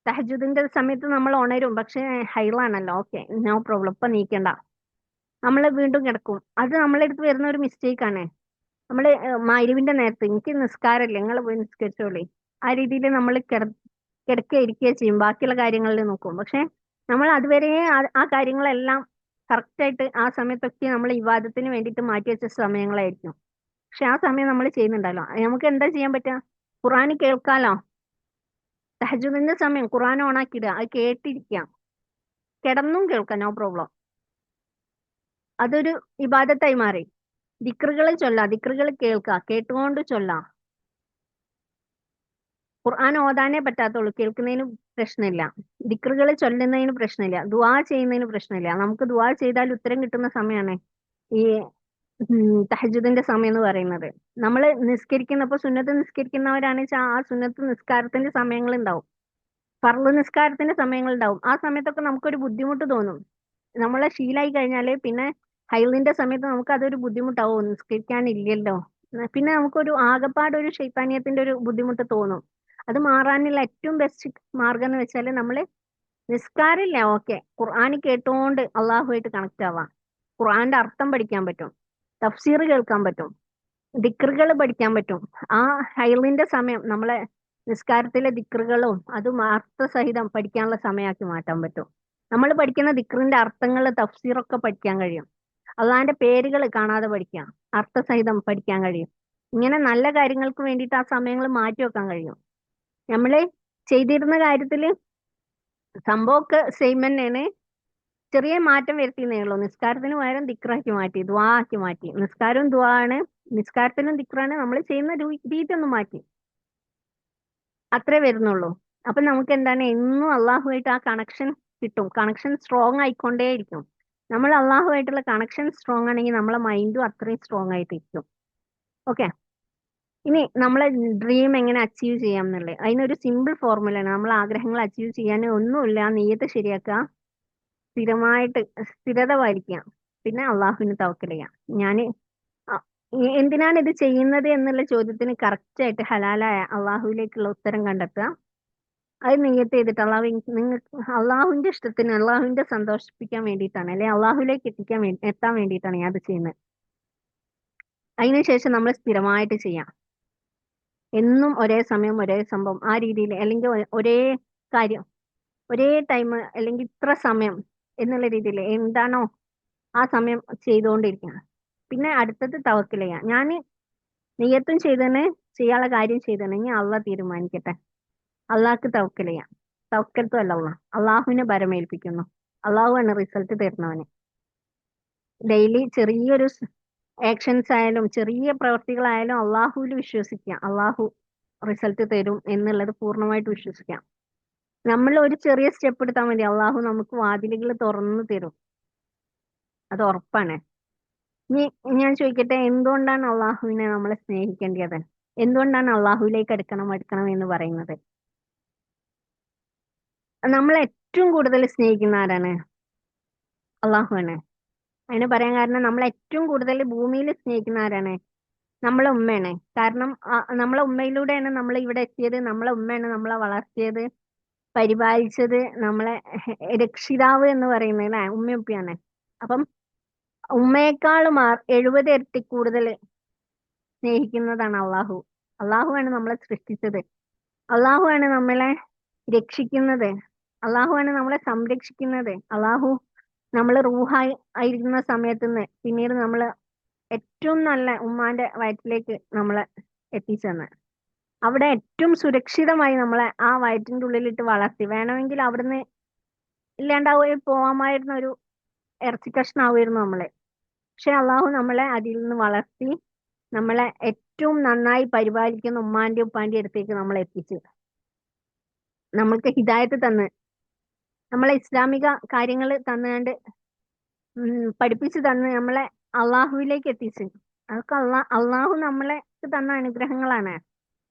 തഹജ്ജുദിന്റെ സമയത്ത് നമ്മൾ ഉണരും, പക്ഷെ ഹൈലാണല്ലോ, ഓക്കെ നോ പ്രോബ്ലം, ഇപ്പൊ നീക്കണ്ട, നമ്മൾ വീണ്ടും കിടക്കും. അത് നമ്മളെ അടുത്ത് വരുന്ന ഒരു മിസ്റ്റേക്ക് ആണ്. നമ്മൾ മഗ്‌രിബിന്റെ നേരത്ത് എനിക്ക് നിസ്കാരമില്ല, നിങ്ങൾ പോയി നിസ്കരിച്ചോളി, ആ രീതിയിൽ നമ്മൾ കിടക്കുക ഇരിക്കുക ചെയ്യും, ബാക്കിയുള്ള കാര്യങ്ങളിൽ നോക്കും. പക്ഷെ നമ്മൾ അതുവരെ ആ കാര്യങ്ങളെല്ലാം കറക്റ്റായിട്ട് ആ സമയത്തൊക്കെ നമ്മൾ ഇവാദത്തിന് വേണ്ടിയിട്ട് മാറ്റി വെച്ച സമയങ്ങളായിരിക്കും. പക്ഷെ ആ സമയം നമ്മൾ ചെയ്യുന്നുണ്ടല്ലോ, നമുക്ക് എന്താ ചെയ്യാൻ പറ്റുക? ഖുർആൻ കേൾക്കാലോ. തഹജ്ജുദിന്റെ സമയം ഖുർആൻ ഓണാക്കിയിടുക, അത് കേട്ടിരിക്കാം, കിടന്നും കേൾക്കാം, നോ പ്രോബ്ലം. അതൊരു ഇബാദത്തായി മാറി. ദിക്റുകൾ ചൊല്ലാം, ദിക്റുകൾ കേൾക്കുക, കേട്ടുകൊണ്ട് ചൊല്ലാം. ഖുർആൻ ഓതാനേ പറ്റാത്തുള്ളൂ, കേൾക്കുന്നതിന് പ്രശ്നമില്ല. ദിക്റുകൾ ചൊല്ലുന്നതിന് പ്രശ്നമില്ല, ദുആ ചെയ്യുന്നതിന് പ്രശ്നമില്ല. നമുക്ക് ദുആ ചെയ്താൽ ഉത്തരം കിട്ടുന്ന സമയമാണ് ഈ തഹജ്ജുദിന്റെ സമയം എന്ന് പറയുന്നത്. നമ്മൾ നിസ്കരിക്കുന്നപ്പോ സുന്നത്ത് നിസ്കരിക്കുന്നവരാണെന്ന് വെച്ചാൽ ആ സുന്നത്ത് നിസ്കാരത്തിന്റെ സമയങ്ങൾ ഉണ്ടാവും, ഫർള് നിസ്കാരത്തിന്റെ സമയങ്ങൾ ഉണ്ടാവും. ആ സമയത്തൊക്കെ നമുക്കൊരു ബുദ്ധിമുട്ട് തോന്നും. നമ്മളെ ശീലായി കഴിഞ്ഞാല് പിന്നെ ഹൈലിന്റെ സമയത്ത് നമുക്ക് അതൊരു ബുദ്ധിമുട്ടാവും, നിസ്കരിക്കാനില്ലല്ലോ. പിന്നെ നമുക്കൊരു ആകപ്പാട് ഒരു ശൈത്താന്യത്തിന്റെ ഒരു ബുദ്ധിമുട്ട് തോന്നും. അത് മാറാനുള്ള ഏറ്റവും ബെസ്റ്റ് മാർഗം എന്ന് വെച്ചാൽ നമ്മൾ നിസ്കാരമില്ല, ഓക്കെ ഖുർആൻ കേട്ടുകൊണ്ട് അള്ളാഹുമായിട്ട് കണക്ട് ആവാം. ഖുർആന്റെ അർത്ഥം പഠിക്കാൻ പറ്റും, തഫ്സീർ കേൾക്കാൻ പറ്റും, ദിക്റുകൾ പഠിക്കാൻ പറ്റും. ആ ഹൈലിന്റെ സമയം നമ്മളെ നിസ്കാരത്തിലെ ദിക്റുകളും അതും അർത്ഥസഹിതം പഠിക്കാനുള്ള സമയമാക്കി മാറ്റാൻ പറ്റും. നമ്മൾ പഠിക്കുന്ന ദിക്റിന്റെ അർത്ഥങ്ങൾ തഫ്സീറൊക്കെ പഠിക്കാൻ കഴിയും. അള്ളാന്റെ പേരുകൾ കാണാതെ പഠിക്കാം, അർത്ഥസഹിതം പഠിക്കാൻ കഴിയും. ഇങ്ങനെ നല്ല കാര്യങ്ങൾക്ക് വേണ്ടിയിട്ട് ആ സമയങ്ങൾ മാറ്റി വെക്കാൻ കഴിയും. നമ്മള് ചെയ്തിരുന്ന കാര്യത്തില് സംഭവമൊക്കെ സെയിം തന്നെയാണ്, ചെറിയ മാറ്റം വരുത്തിയെന്നേ ഉള്ളൂ. നിസ്കാരത്തിന് പകരം ദിക്റാക്കി മാറ്റി, ദുആ ആക്കി മാറ്റി. നിസ്കാരവും ദുആ ആണ്, നിസ്കാരത്തിനും ദിക്റാണ്, നമ്മൾ ചെയ്യുന്ന രീതി ഒന്ന് മാറ്റി, അത്രേ വരുന്നുള്ളൂ. അപ്പൊ നമുക്ക് എന്താണ്, എന്നും അള്ളാഹുമായിട്ട് ആ കണക്ഷൻ കിട്ടും, കണക്ഷൻ സ്ട്രോങ് ആയിക്കൊണ്ടേയിരിക്കും. നമ്മൾ അള്ളാഹുമായിട്ടുള്ള കണക്ഷൻ സ്ട്രോങ് ആണെങ്കിൽ നമ്മളെ മൈൻഡും അത്രയും സ്ട്രോങ് ആയിട്ടിരിക്കും. ഓക്കെ, ഇനി നമ്മളെ ഡ്രീം എങ്ങനെ അച്ചീവ് ചെയ്യാം എന്നുള്ളത് അതിനൊരു സിമ്പിൾ ഫോർമുലയാണ്. നമ്മൾ ആഗ്രഹങ്ങൾ അച്ചീവ് ചെയ്യാൻ ഒന്നുമില്ല, നീയത്ത് ശരിയാക്കുക, സ്ഥിരമായിട്ട് സ്ഥിരത പാലിക്കുക, പിന്നെ അള്ളാഹുവിന് തവക്കൽ ചെയ്യാം. ഞാൻ എന്തിനാണ് ഇത് ചെയ്യുന്നത് എന്നുള്ള ചോദ്യത്തിന് കറക്റ്റ് ആയിട്ട് ഹലാലായ അള്ളാഹുവിലേക്കുള്ള ഉത്തരം കണ്ടെത്തുക. അത് നിയ്യത്ത് ചെയ്തിട്ട് നിങ്ങൾക്ക് അള്ളാഹുവിന്റെ ഇഷ്ടത്തിന് അള്ളാഹുവിന്റെ സന്തോഷിപ്പിക്കാൻ വേണ്ടിയിട്ടാണ്, അല്ലെ അള്ളാഹുവിലേക്ക് എത്താൻ വേണ്ടിയിട്ടാണ് ഞാൻ അത് ചെയ്യുന്നത്. അതിനുശേഷം നമ്മൾ സ്ഥിരമായിട്ട് ചെയ്യാം, എന്നും ഒരേ സമയം ഒരേ സംഭവം ആ രീതിയിൽ, അല്ലെങ്കിൽ ഒരേ കാര്യം ഒരേ ടൈം, അല്ലെങ്കിൽ ഇത്ര സമയം എന്നുള്ള രീതിയിൽ എന്താണോ ആ സമയം ചെയ്തുകൊണ്ടിരിക്കുക. പിന്നെ അടുത്തത് തവക്കൽ ചെയ്യാം. ഞാൻ നിയ്യത്തും ചെയ്തേനെ, ചെയ്യാനുള്ള കാര്യം ചെയ്തേനെ, ഇനി അള്ളാഹ് തീരുമാനിക്കട്ടെ. അള്ളാഹ്ക്ക് തവക്കൽ ചെയ്യാം. തവക്കൽത്തു അല്ല അള്ളാഹ്, അള്ളാഹുവിനെ ഭരമേൽപ്പിക്കുന്നു. അള്ളാഹു ആണ് റിസൾട്ട് തരുന്നവന്. ഡെയിലി ചെറിയൊരു ആക്ഷൻസ് ആയാലും ചെറിയ പ്രവർത്തികളായാലും അള്ളാഹുവിൽ വിശ്വസിക്കുക, അള്ളാഹു റിസൾട്ട് തരും എന്നുള്ളത് പൂർണ്ണമായിട്ട് വിശ്വസിക്കാം. നമ്മൾ ഒരു ചെറിയ സ്റ്റെപ്പ് എടുത്താൽ മതി, അള്ളാഹു നമുക്ക് വാതിലുകൾ തുറന്നു തരും, അത് ഉറപ്പാണ്. ഇനി ഞാൻ ചോദിക്കട്ടെ, എന്തുകൊണ്ടാണ് അള്ളാഹുവിനെ നമ്മളെ സ്നേഹിക്കേണ്ടത്? എന്തുകൊണ്ടാണ് അള്ളാഹുവിലേക്ക് അടുക്കണം എന്ന് പറയുന്നത്? നമ്മൾ ഏറ്റവും കൂടുതൽ സ്നേഹിക്കുന്ന ആരാണ്? അള്ളാഹുവാണ്. അതിന് പറയാൻ കാരണം, നമ്മൾ ഏറ്റവും കൂടുതൽ ഭൂമിയിൽ സ്നേഹിക്കുന്ന ആരാണ്? നമ്മളെ ഉമ്മയാണ്. കാരണം നമ്മളെ ഉമ്മയിലൂടെയാണ് നമ്മൾ ഇവിടെ എത്തിയത്, നമ്മളെ ഉമ്മയാണ് നമ്മളെ വളർത്തിയത്, പരിപാലിച്ചത്. നമ്മളെ രക്ഷിതാവ് എന്ന് പറയുന്നത് അല്ലെ ഉമ്മയും ഉപ്പയാണ്. അപ്പം ഉമ്മയെക്കാളും 70 ഇരട്ടി കൂടുതൽ സ്നേഹിക്കുന്നതാണ് അള്ളാഹു. അള്ളാഹുവാണ് നമ്മളെ സൃഷ്ടിച്ചത്, അള്ളാഹുവാണ് നമ്മളെ രക്ഷിക്കുന്നത്, അള്ളാഹുവാണ് നമ്മളെ സംരക്ഷിക്കുന്നത്. അള്ളാഹു നമ്മൾ റൂഹായി ആയിരിക്കുന്ന സമയത്ത് നിന്ന് പിന്നീട് നമ്മൾ ഏറ്റവും നല്ല ഉമ്മാന്റെ വയറ്റിലേക്ക് നമ്മളെ എത്തിച്ചെന്ന്, അവിടെ ഏറ്റവും സുരക്ഷിതമായി നമ്മളെ ആ വയറ്റിന്റെ ഉള്ളിലിട്ട് വളർത്തി. വേണമെങ്കിൽ അവിടുന്ന് ഇല്ലാണ്ടാവുകയും പോവാമായിരുന്ന ഒരു ഇറച്ചി കഷ്ണാവുമായിരുന്നു നമ്മളെ. പക്ഷെ അള്ളാഹു നമ്മളെ അതിൽ നിന്ന് വളർത്തി നമ്മളെ ഏറ്റവും നന്നായി പരിപാലിക്കുന്ന ഉമ്മാന്റെ ഉപ്പാന്റെ അടുത്തേക്ക് നമ്മളെ എത്തിച്ച് നമ്മൾക്ക് ഹിദായത്ത് തന്ന് നമ്മളെ ഇസ്ലാമിക കാര്യങ്ങൾ തന്നുകൊണ്ട് പഠിപ്പിച്ചു തന്ന് നമ്മളെ അള്ളാഹുവിലേക്ക് എത്തിച്ച്. അതൊക്കെ അള്ളാഹു നമ്മളെ തന്ന അനുഗ്രഹങ്ങളാണ്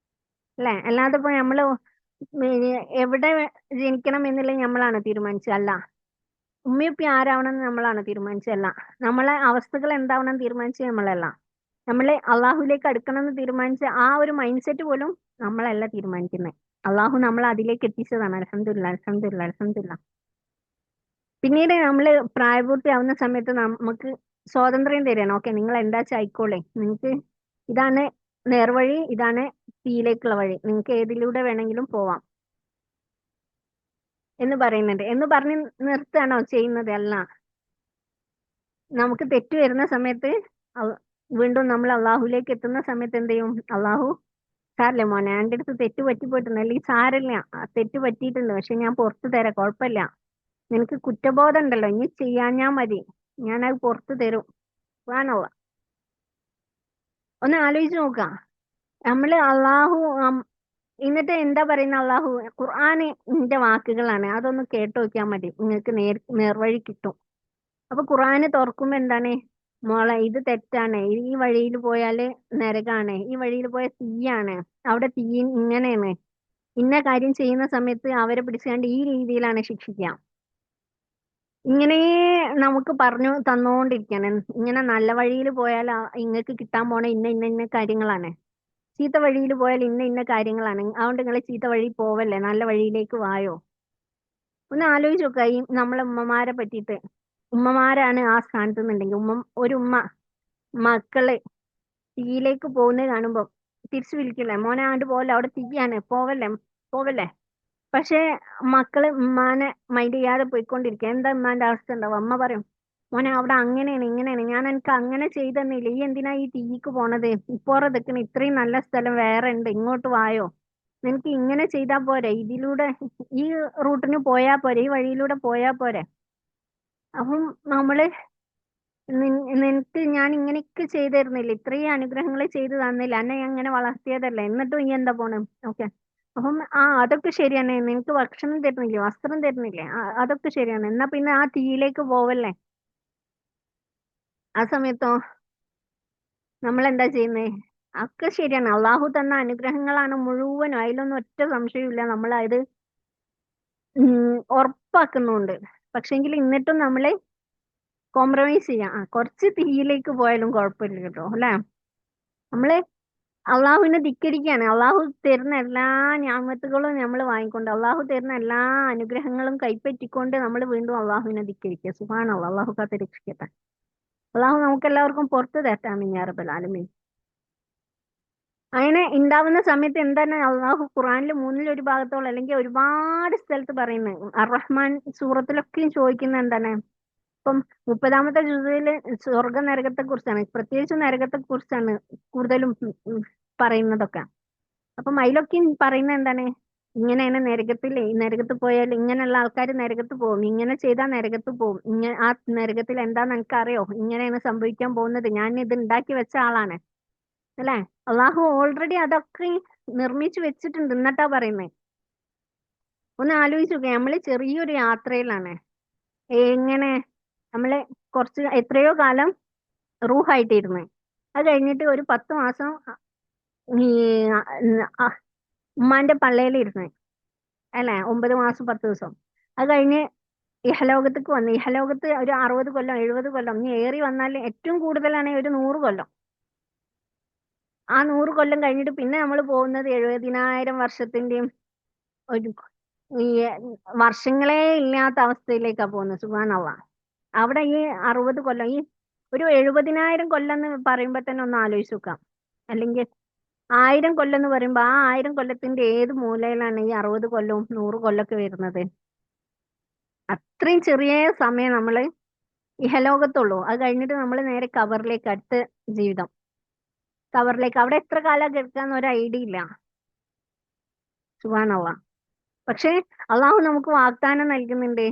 അല്ലെ. അല്ലാതെ ഇപ്പൊ നമ്മള് എവിടെ ജനിക്കണം എന്നുള്ള നമ്മളാണ് തീരുമാനിച്ചല്ല. ഉമ്മയുപ്പി ആരാവണം എന്ന് നമ്മളാണ് തീരുമാനിച്ചല്ല. നമ്മളെ അവസ്ഥകൾ എന്താവണം തീരുമാനിച്ച നമ്മളല്ല. നമ്മളെ അള്ളാഹുലേക്ക് അടുക്കണം എന്ന് തീരുമാനിച്ച ആ ഒരു മൈൻഡ് സെറ്റ് പോലും നമ്മളല്ല തീരുമാനിക്കുന്നത്. അള്ളാഹു നമ്മളെ അതിലേക്ക് എത്തിച്ചതാണ്. അൽഹംദുലില്ലാ അൽഹംദുലില്ലാ അൽഹംദുലില്ലാ. പിന്നീട് നമ്മൾ പ്രായപൂർത്തിയാവുന്ന സമയത്ത് നമുക്ക് സ്വാതന്ത്ര്യം തരണം. ഓക്കെ, നിങ്ങൾ എന്താ ആയിക്കോളെ, നിങ്ങൾക്ക് ഇതാണ് നേർവഴി, ഇതാണ് തീയിലേക്കുള്ള വഴി, നിങ്ങൾക്ക് ഏതിലൂടെ വേണമെങ്കിലും പോവാം എന്ന് പറയുന്നുണ്ട്. എന്ന് പറഞ്ഞ് നിർത്താണോ ചെയ്യുന്നത്? അല്ല. നമുക്ക് തെറ്റ് വരുന്ന സമയത്ത് വീണ്ടും നമ്മൾ അള്ളാഹുലേക്ക് എത്തുന്ന സമയത്ത് എന്ത് ചെയ്യും? അള്ളാഹു സാരല്ലേ മോനെ, എൻ്റെ അടുത്ത് തെറ്റ് പറ്റിപ്പോയിട്ടുണ്ട്, അല്ലെങ്കിൽ സാരല്ല തെറ്റ് പറ്റിയിട്ടുണ്ട്, പക്ഷെ ഞാൻ പുറത്തു തരാം, കുഴപ്പമില്ല, നിനക്ക് കുറ്റബോധം ഉണ്ടല്ലോ, ഇനി ചെയ്യാഞ്ഞാ മതി, ഞാനത് പുറത്തു തരും. വേണോ? ഒന്ന് ആലോചിച്ച് നോക്കാം. നമ്മള് അള്ളാഹു എന്നിട്ട് എന്താ പറയുന്ന? അള്ളാഹു ഖുർആനിന്റെ വാക്കുകളാണ്, അതൊന്ന് കേട്ട് നോക്കിയാൽ മതി, നിങ്ങൾക്ക് നേർവഴി കിട്ടും. അപ്പൊ ഖുർആന് തുറക്കുമ്പോ എന്താണ്? മോളെ, ഇത് തെറ്റാണ്, ഈ വഴിയിൽ പോയാല് നരകാണ്, ഈ വഴിയിൽ പോയ തീയാണ്, അവിടെ തീ ഇങ്ങനെയാണ്, ഇന്ന കാര്യം ചെയ്യുന്ന സമയത്ത് അവരെ പിടിച്ചുകൊണ്ട് ഈ രീതിയിലാണ് ശിക്ഷിക്കുക. ഇങ്ങനെ നമുക്ക് പറഞ്ഞു തന്നുകൊണ്ടിരിക്കാണ്. ഇങ്ങനെ നല്ല വഴിയിൽ പോയാൽ ഇങ്ങക്ക് കിട്ടാൻ പോണ ഇന്ന ഇന്ന ഇന്ന കാര്യങ്ങളാണ്, ചീത്ത വഴിയിൽ പോയാൽ ഇന്ന ഇന്ന കാര്യങ്ങളാണ്, അതുകൊണ്ട് നിങ്ങൾ ചീത്ത വഴി പോവല്ലേ, നല്ല വഴിയിലേക്ക് വായോ. ഒന്ന് ആലോചിച്ച് നോക്കുക ഈ നമ്മളെ ഉമ്മമാരെ പറ്റിയിട്ട്. ഉമ്മമാരാണ് ആ സ്ഥാനത്ത് നിന്നുണ്ടെങ്കിൽ, ഒരു ഉമ്മ മക്കള് തീയിലേക്ക് പോകുന്നത് കാണുമ്പോൾ തിരിച്ചു വിളിക്കില്ലേ, മോനെ അങ്ങോട്ട് പോവല്ലേ, അവിടെ തീയാണ്, പോവല്ലേ പോവല്ലേ. പക്ഷെ മക്കള് ഉമ്മാനെ മൈൻഡ് ചെയ്യാതെ പോയിക്കൊണ്ടിരിക്കുക. എന്താ ഉമ്മാന്റെ അവസ്ഥ ഉണ്ടാവും? അമ്മ പറയും, മോനെ അവിടെ അങ്ങനെയാണ് ഇങ്ങനെയാണ്, ഞാൻ എനിക്ക് അങ്ങനെ ചെയ്തെന്നില്ല, ഈ എന്തിനാ ഈ തീക്ക് പോണത്, ഇപ്പോറെ നിൽക്കണ ഇത്രയും നല്ല സ്ഥലം വേറെ ഉണ്ട്, ഇങ്ങോട്ട് വായോ, നിനക്ക് ഇങ്ങനെ ചെയ്താ പോരെ, ഇതിലൂടെ ഈ റൂട്ടിന് പോയാ പോരെ, ഈ വഴിയിലൂടെ പോയാ പോരെ. അപ്പം നമ്മള് നിനക്ക് ഞാൻ ഇങ്ങനെയൊക്കെ ചെയ്തു തരുന്നില്ല, ഇത്രയും അനുഗ്രഹങ്ങൾ ചെയ്തു തന്നില്ല, എന്നെ ഞാൻ ഇങ്ങനെ വളർത്തിയതല്ലേ, എന്നിട്ടും ഈ എന്താ പോണം? ഓക്കെ, അപ്പം അതൊക്കെ ശരിയാണ്, നിനക്ക് ഭക്ഷണം തരുന്നില്ലേ, വസ്ത്രം തരുന്നില്ലേ, അതൊക്കെ ശരിയാണ്, എന്നാ പിന്നെ ആ തീയിലേക്ക് പോവല്ലേ. ആ സമയത്തോ നമ്മൾ എന്താ ചെയ്യുന്നേ? ഒക്കെ ശരിയാണ്, അള്ളാഹു തന്ന അനുഗ്രഹങ്ങളാണ് മുഴുവനും, അതിലൊന്നും ഒറ്റ സംശയമില്ല, നമ്മൾ അത് ഉറപ്പാക്കുന്നുണ്ട്. പക്ഷെങ്കിൽ എന്നിട്ടും നമ്മള് കോംപ്രമൈസ് ചെയ്യാം. കുറച്ച് തീയിലേക്ക് പോയാലും കുഴപ്പമില്ല കേട്ടോ, അല്ലെ. നമ്മള് അള്ളാഹുവിനെ ധിക്കരിക്കുകയാണ്. അള്ളാഹു തരുന്ന എല്ലാ ഞാമത്തുകളും നമ്മൾ വാങ്ങിക്കൊണ്ട്, അള്ളാഹു തരുന്ന എല്ലാ അനുഗ്രഹങ്ങളും കൈപ്പറ്റിക്കൊണ്ട് നമ്മൾ വീണ്ടും അള്ളാഹുവിനെ ധിക്കരിക്കുക. സുബ്ഹാനല്ലാഹ്, അള്ളാഹു കാത്ത് രക്ഷിക്കട്ടെ. അള്ളാഹു നമുക്ക് എല്ലാവർക്കും പുറത്തു തരട്ടാമീൻ യാ റബ്ബൽ ആലമീൻ. അങ്ങനെ ഉണ്ടാവുന്ന സമയത്ത് എന്താണ് അള്ളാഹു ഖുറാനിൽ മൂന്നിൽ ഒരു ഭാഗത്തോളം അല്ലെങ്കിൽ ഒരുപാട് സ്ഥലത്ത് പറയുന്നത്, അർ-റഹ്മാൻ സൂറത്തിലൊക്കെയും ചോദിക്കുന്ന എന്താണ്? ഇപ്പം 30-ാമത്തെ ജുസില് സ്വർഗ നരകത്തെ കുറിച്ചാണ്, പ്രത്യേകിച്ച് നരകത്തെ കുറിച്ചാണ് കൂടുതലും പറയുന്നതൊക്കെ. അപ്പം അതിലൊക്കെയും പറയുന്നത് എന്താണ്? ഇങ്ങനെയാണ് നരകത്തിൽ, നരകത്ത് പോയാൽ ഇങ്ങനെയുള്ള ആൾക്കാർ നരകത്ത് പോകും, ഇങ്ങനെ ചെയ്താൽ നരകത്ത് പോകും, ആ നരകത്തിൽ എന്താന്ന് എനിക്കറിയോ, ഇങ്ങനെയാണ് സംഭവിക്കാൻ പോകുന്നത്, ഞാൻ ഇത് ഉണ്ടാക്കി വെച്ച ആളാണ് അല്ലെ. അള്ളാഹു ഓൾറെഡി അതൊക്കെ നിർമ്മിച്ചു വെച്ചിട്ടുണ്ട്, എന്നിട്ടാ പറയുന്നത്. ഒന്ന് ആലോചിച്ച് നോക്കുക, നമ്മള് ചെറിയൊരു യാത്രയിലാണ്, എങ്ങനെ നമ്മള് കുറച്ച് എത്രയോ കാലം റൂഹായിട്ടിരുന്ന്, അത് കഴിഞ്ഞിട്ട് ഒരു 10 മാസം ഈ ഉമ്മാന്റെ പള്ളയിലിരുന്ന് അല്ലെ, 9 മാസം 10 ദിവസം. അത് കഴിഞ്ഞ് ഇഹലോകത്തേക്ക് വന്ന്, ഇഹലോകത്ത് ഒരു 60 കൊല്ലം 70 കൊല്ലം, ഇനി ഏറി വന്നാൽ ഏറ്റവും കൂടുതലാണെങ്കിൽ ഒരു 100 കൊല്ലം. ആ 100 കൊല്ലം കഴിഞ്ഞിട്ട് പിന്നെ നമ്മൾ പോകുന്നത് 70,000 വർഷത്തിന്റെയും ഒരു ഈ വർഷങ്ങളേ ഇല്ലാത്ത അവസ്ഥയിലേക്കാണ് പോകുന്നത്. സുബ്ഹാനല്ലാഹ്. അവിടെ ഈ 60 കൊല്ലം, ഈ ഒരു 70,000 കൊല്ലം എന്ന് പറയുമ്പോ തന്നെ ഒന്ന് ആലോചിച്ച് നോക്കാം. അല്ലെങ്കിൽ 1000 കൊല്ലം എന്ന് പറയുമ്പോ ആ 1000 കൊല്ലത്തിന്റെ ഏത് മൂലയിലാണ് ഈ 60 കൊല്ലവും 100 കൊല്ലമൊക്കെ വരുന്നത്? അത്രയും ചെറിയ സമയം നമ്മള് ഇഹലോകത്തുള്ളൂ. അത് കഴിഞ്ഞിട്ട് നമ്മൾ നേരെ കബറിലേക്ക്, അടുത്ത ജീവിതം കബറിലേക്ക്. അവിടെ എത്ര കാലം കിടക്കാന്ന് ഒരു ഐഡിയ ഇല്ല. സുബ്ഹാനല്ലാഹ്. പക്ഷെ അള്ളാഹു നമുക്ക് വാഗ്ദാനം നൽകുന്നുണ്ട്,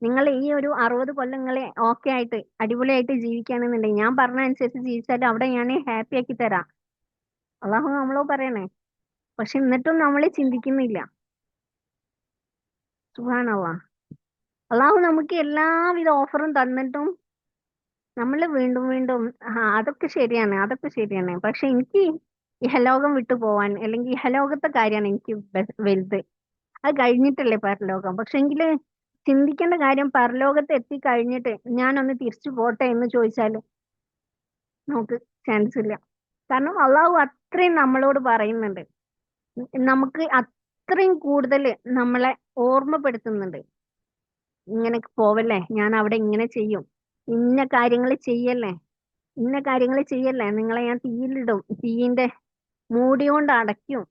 നിങ്ങൾ ഈ ഒരു 60 കൊല്ലങ്ങളെ ഓക്കെ ആയിട്ട് അടിപൊളിയായിട്ട് ജീവിക്കുകയാണെന്നുണ്ടെങ്കിൽ ഞാൻ പറഞ്ഞ അനുസരിച്ച് ജീവിച്ചാൽ അവിടെ ഞാൻ ഹാപ്പി ആക്കി തരാം. അള്ളാഹു നമ്മളോ പറയണേ. പക്ഷെ എന്നിട്ടും നമ്മൾ ചിന്തിക്കുന്നില്ല. സുബ്ഹാനല്ലാഹ്. അള്ളാഹു നമുക്ക് എല്ലാവിധ ഓഫറും തന്നിട്ടും നമ്മൾ വീണ്ടും വീണ്ടും അതൊക്കെ ശരിയാണ്, അതൊക്കെ ശരിയാണ്, പക്ഷെ എനിക്ക് ഇഹലോകം വിട്ടു പോവാൻ അല്ലെങ്കിൽ ഇഹലോകത്തെ കാര്യമാണ് എനിക്ക് വലുത്. അത് കഴിഞ്ഞിട്ടല്ലേ പരലോകം. പക്ഷെ എങ്കില് ചിന്തിക്കേണ്ട കാര്യം, പരലോകത്ത് എത്തിക്കഴിഞ്ഞിട്ട് ഞാനൊന്ന് തിരിച്ചു പോട്ടെ എന്ന് ചോദിച്ചാൽ നമുക്ക് ചാൻസ് ഇല്ല. കാരണം അള്ളാഹു അത്രയും നമ്മളോട് പറയുന്നുണ്ട്, നമുക്ക് അത്രയും കൂടുതൽ നമ്മളെ ഓർമ്മപ്പെടുത്തുന്നുണ്ട്. ഇങ്ങനെ പോവല്ലേ, ഞാൻ അവിടെ ഇങ്ങനെ ചെയ്യും, ഇന്ന കാര്യങ്ങൾ ചെയ്യല്ലേ, ഇന്ന കാര്യങ്ങൾ ചെയ്യല്ലേ, നിങ്ങളെ ഞാൻ തീയിലിടും, തീയിന്റെ മൂടി കൊണ്ട് അടയ്ക്കും,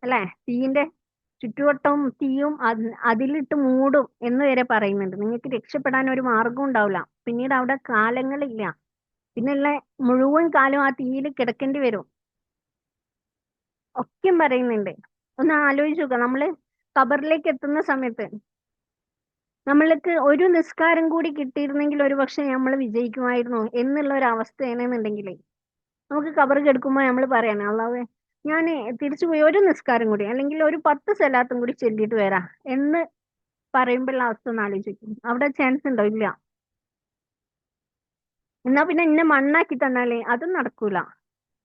അല്ലെ, തീയിന്റെ ചുറ്റുവട്ടവും തീയും അതിലിട്ട് മൂടും എന്ന് വരെ പറയുന്നുണ്ട്. നിങ്ങൾക്ക് രക്ഷപ്പെടാൻ ഒരു മാർഗം ഉണ്ടാവില്ല. പിന്നീട് അവിടെ കാലങ്ങളില്ല, പിന്നെയുള്ള മുഴുവൻ കാലം ആ തീയിൽ കിടക്കേണ്ടി വരും. ഒക്കെയും പറയുന്നുണ്ട്. ഒന്ന് ആലോചിച്ച് നോക്കുക, നമ്മള് ഖബറിലേക്ക് എത്തുന്ന സമയത്ത് നമ്മൾക്ക് ഒരു നിസ്കാരം കൂടി കിട്ടിയിരുന്നെങ്കിൽ ഒരു പക്ഷെ നമ്മൾ വിജയിക്കുമായിരുന്നു എന്നുള്ള ഒരു അവസ്ഥയാണെന്നുണ്ടെങ്കിൽ നമുക്ക് ഖബർ കിടക്കുമ്പോൾ നമ്മൾ പറയണം, അള്ളാഹുവേ ഞാൻ തിരിച്ചു പോയി ഒരു നിസ്കാരം കൂടി അല്ലെങ്കിൽ ഒരു 10 സലാത്തും കൂടി ചൊല്ലിയിട്ട് വരാം എന്ന് പറയുമ്പോഴുള്ള അവസ്ഥ ഒന്ന് ആലോചിക്കും. അവിടെ ചാൻസ് ഉണ്ടോ? ഇല്ല. എന്നാ പിന്നെ എന്നെ മണ്ണാക്കി തന്നാലേ അതും നടക്കൂല.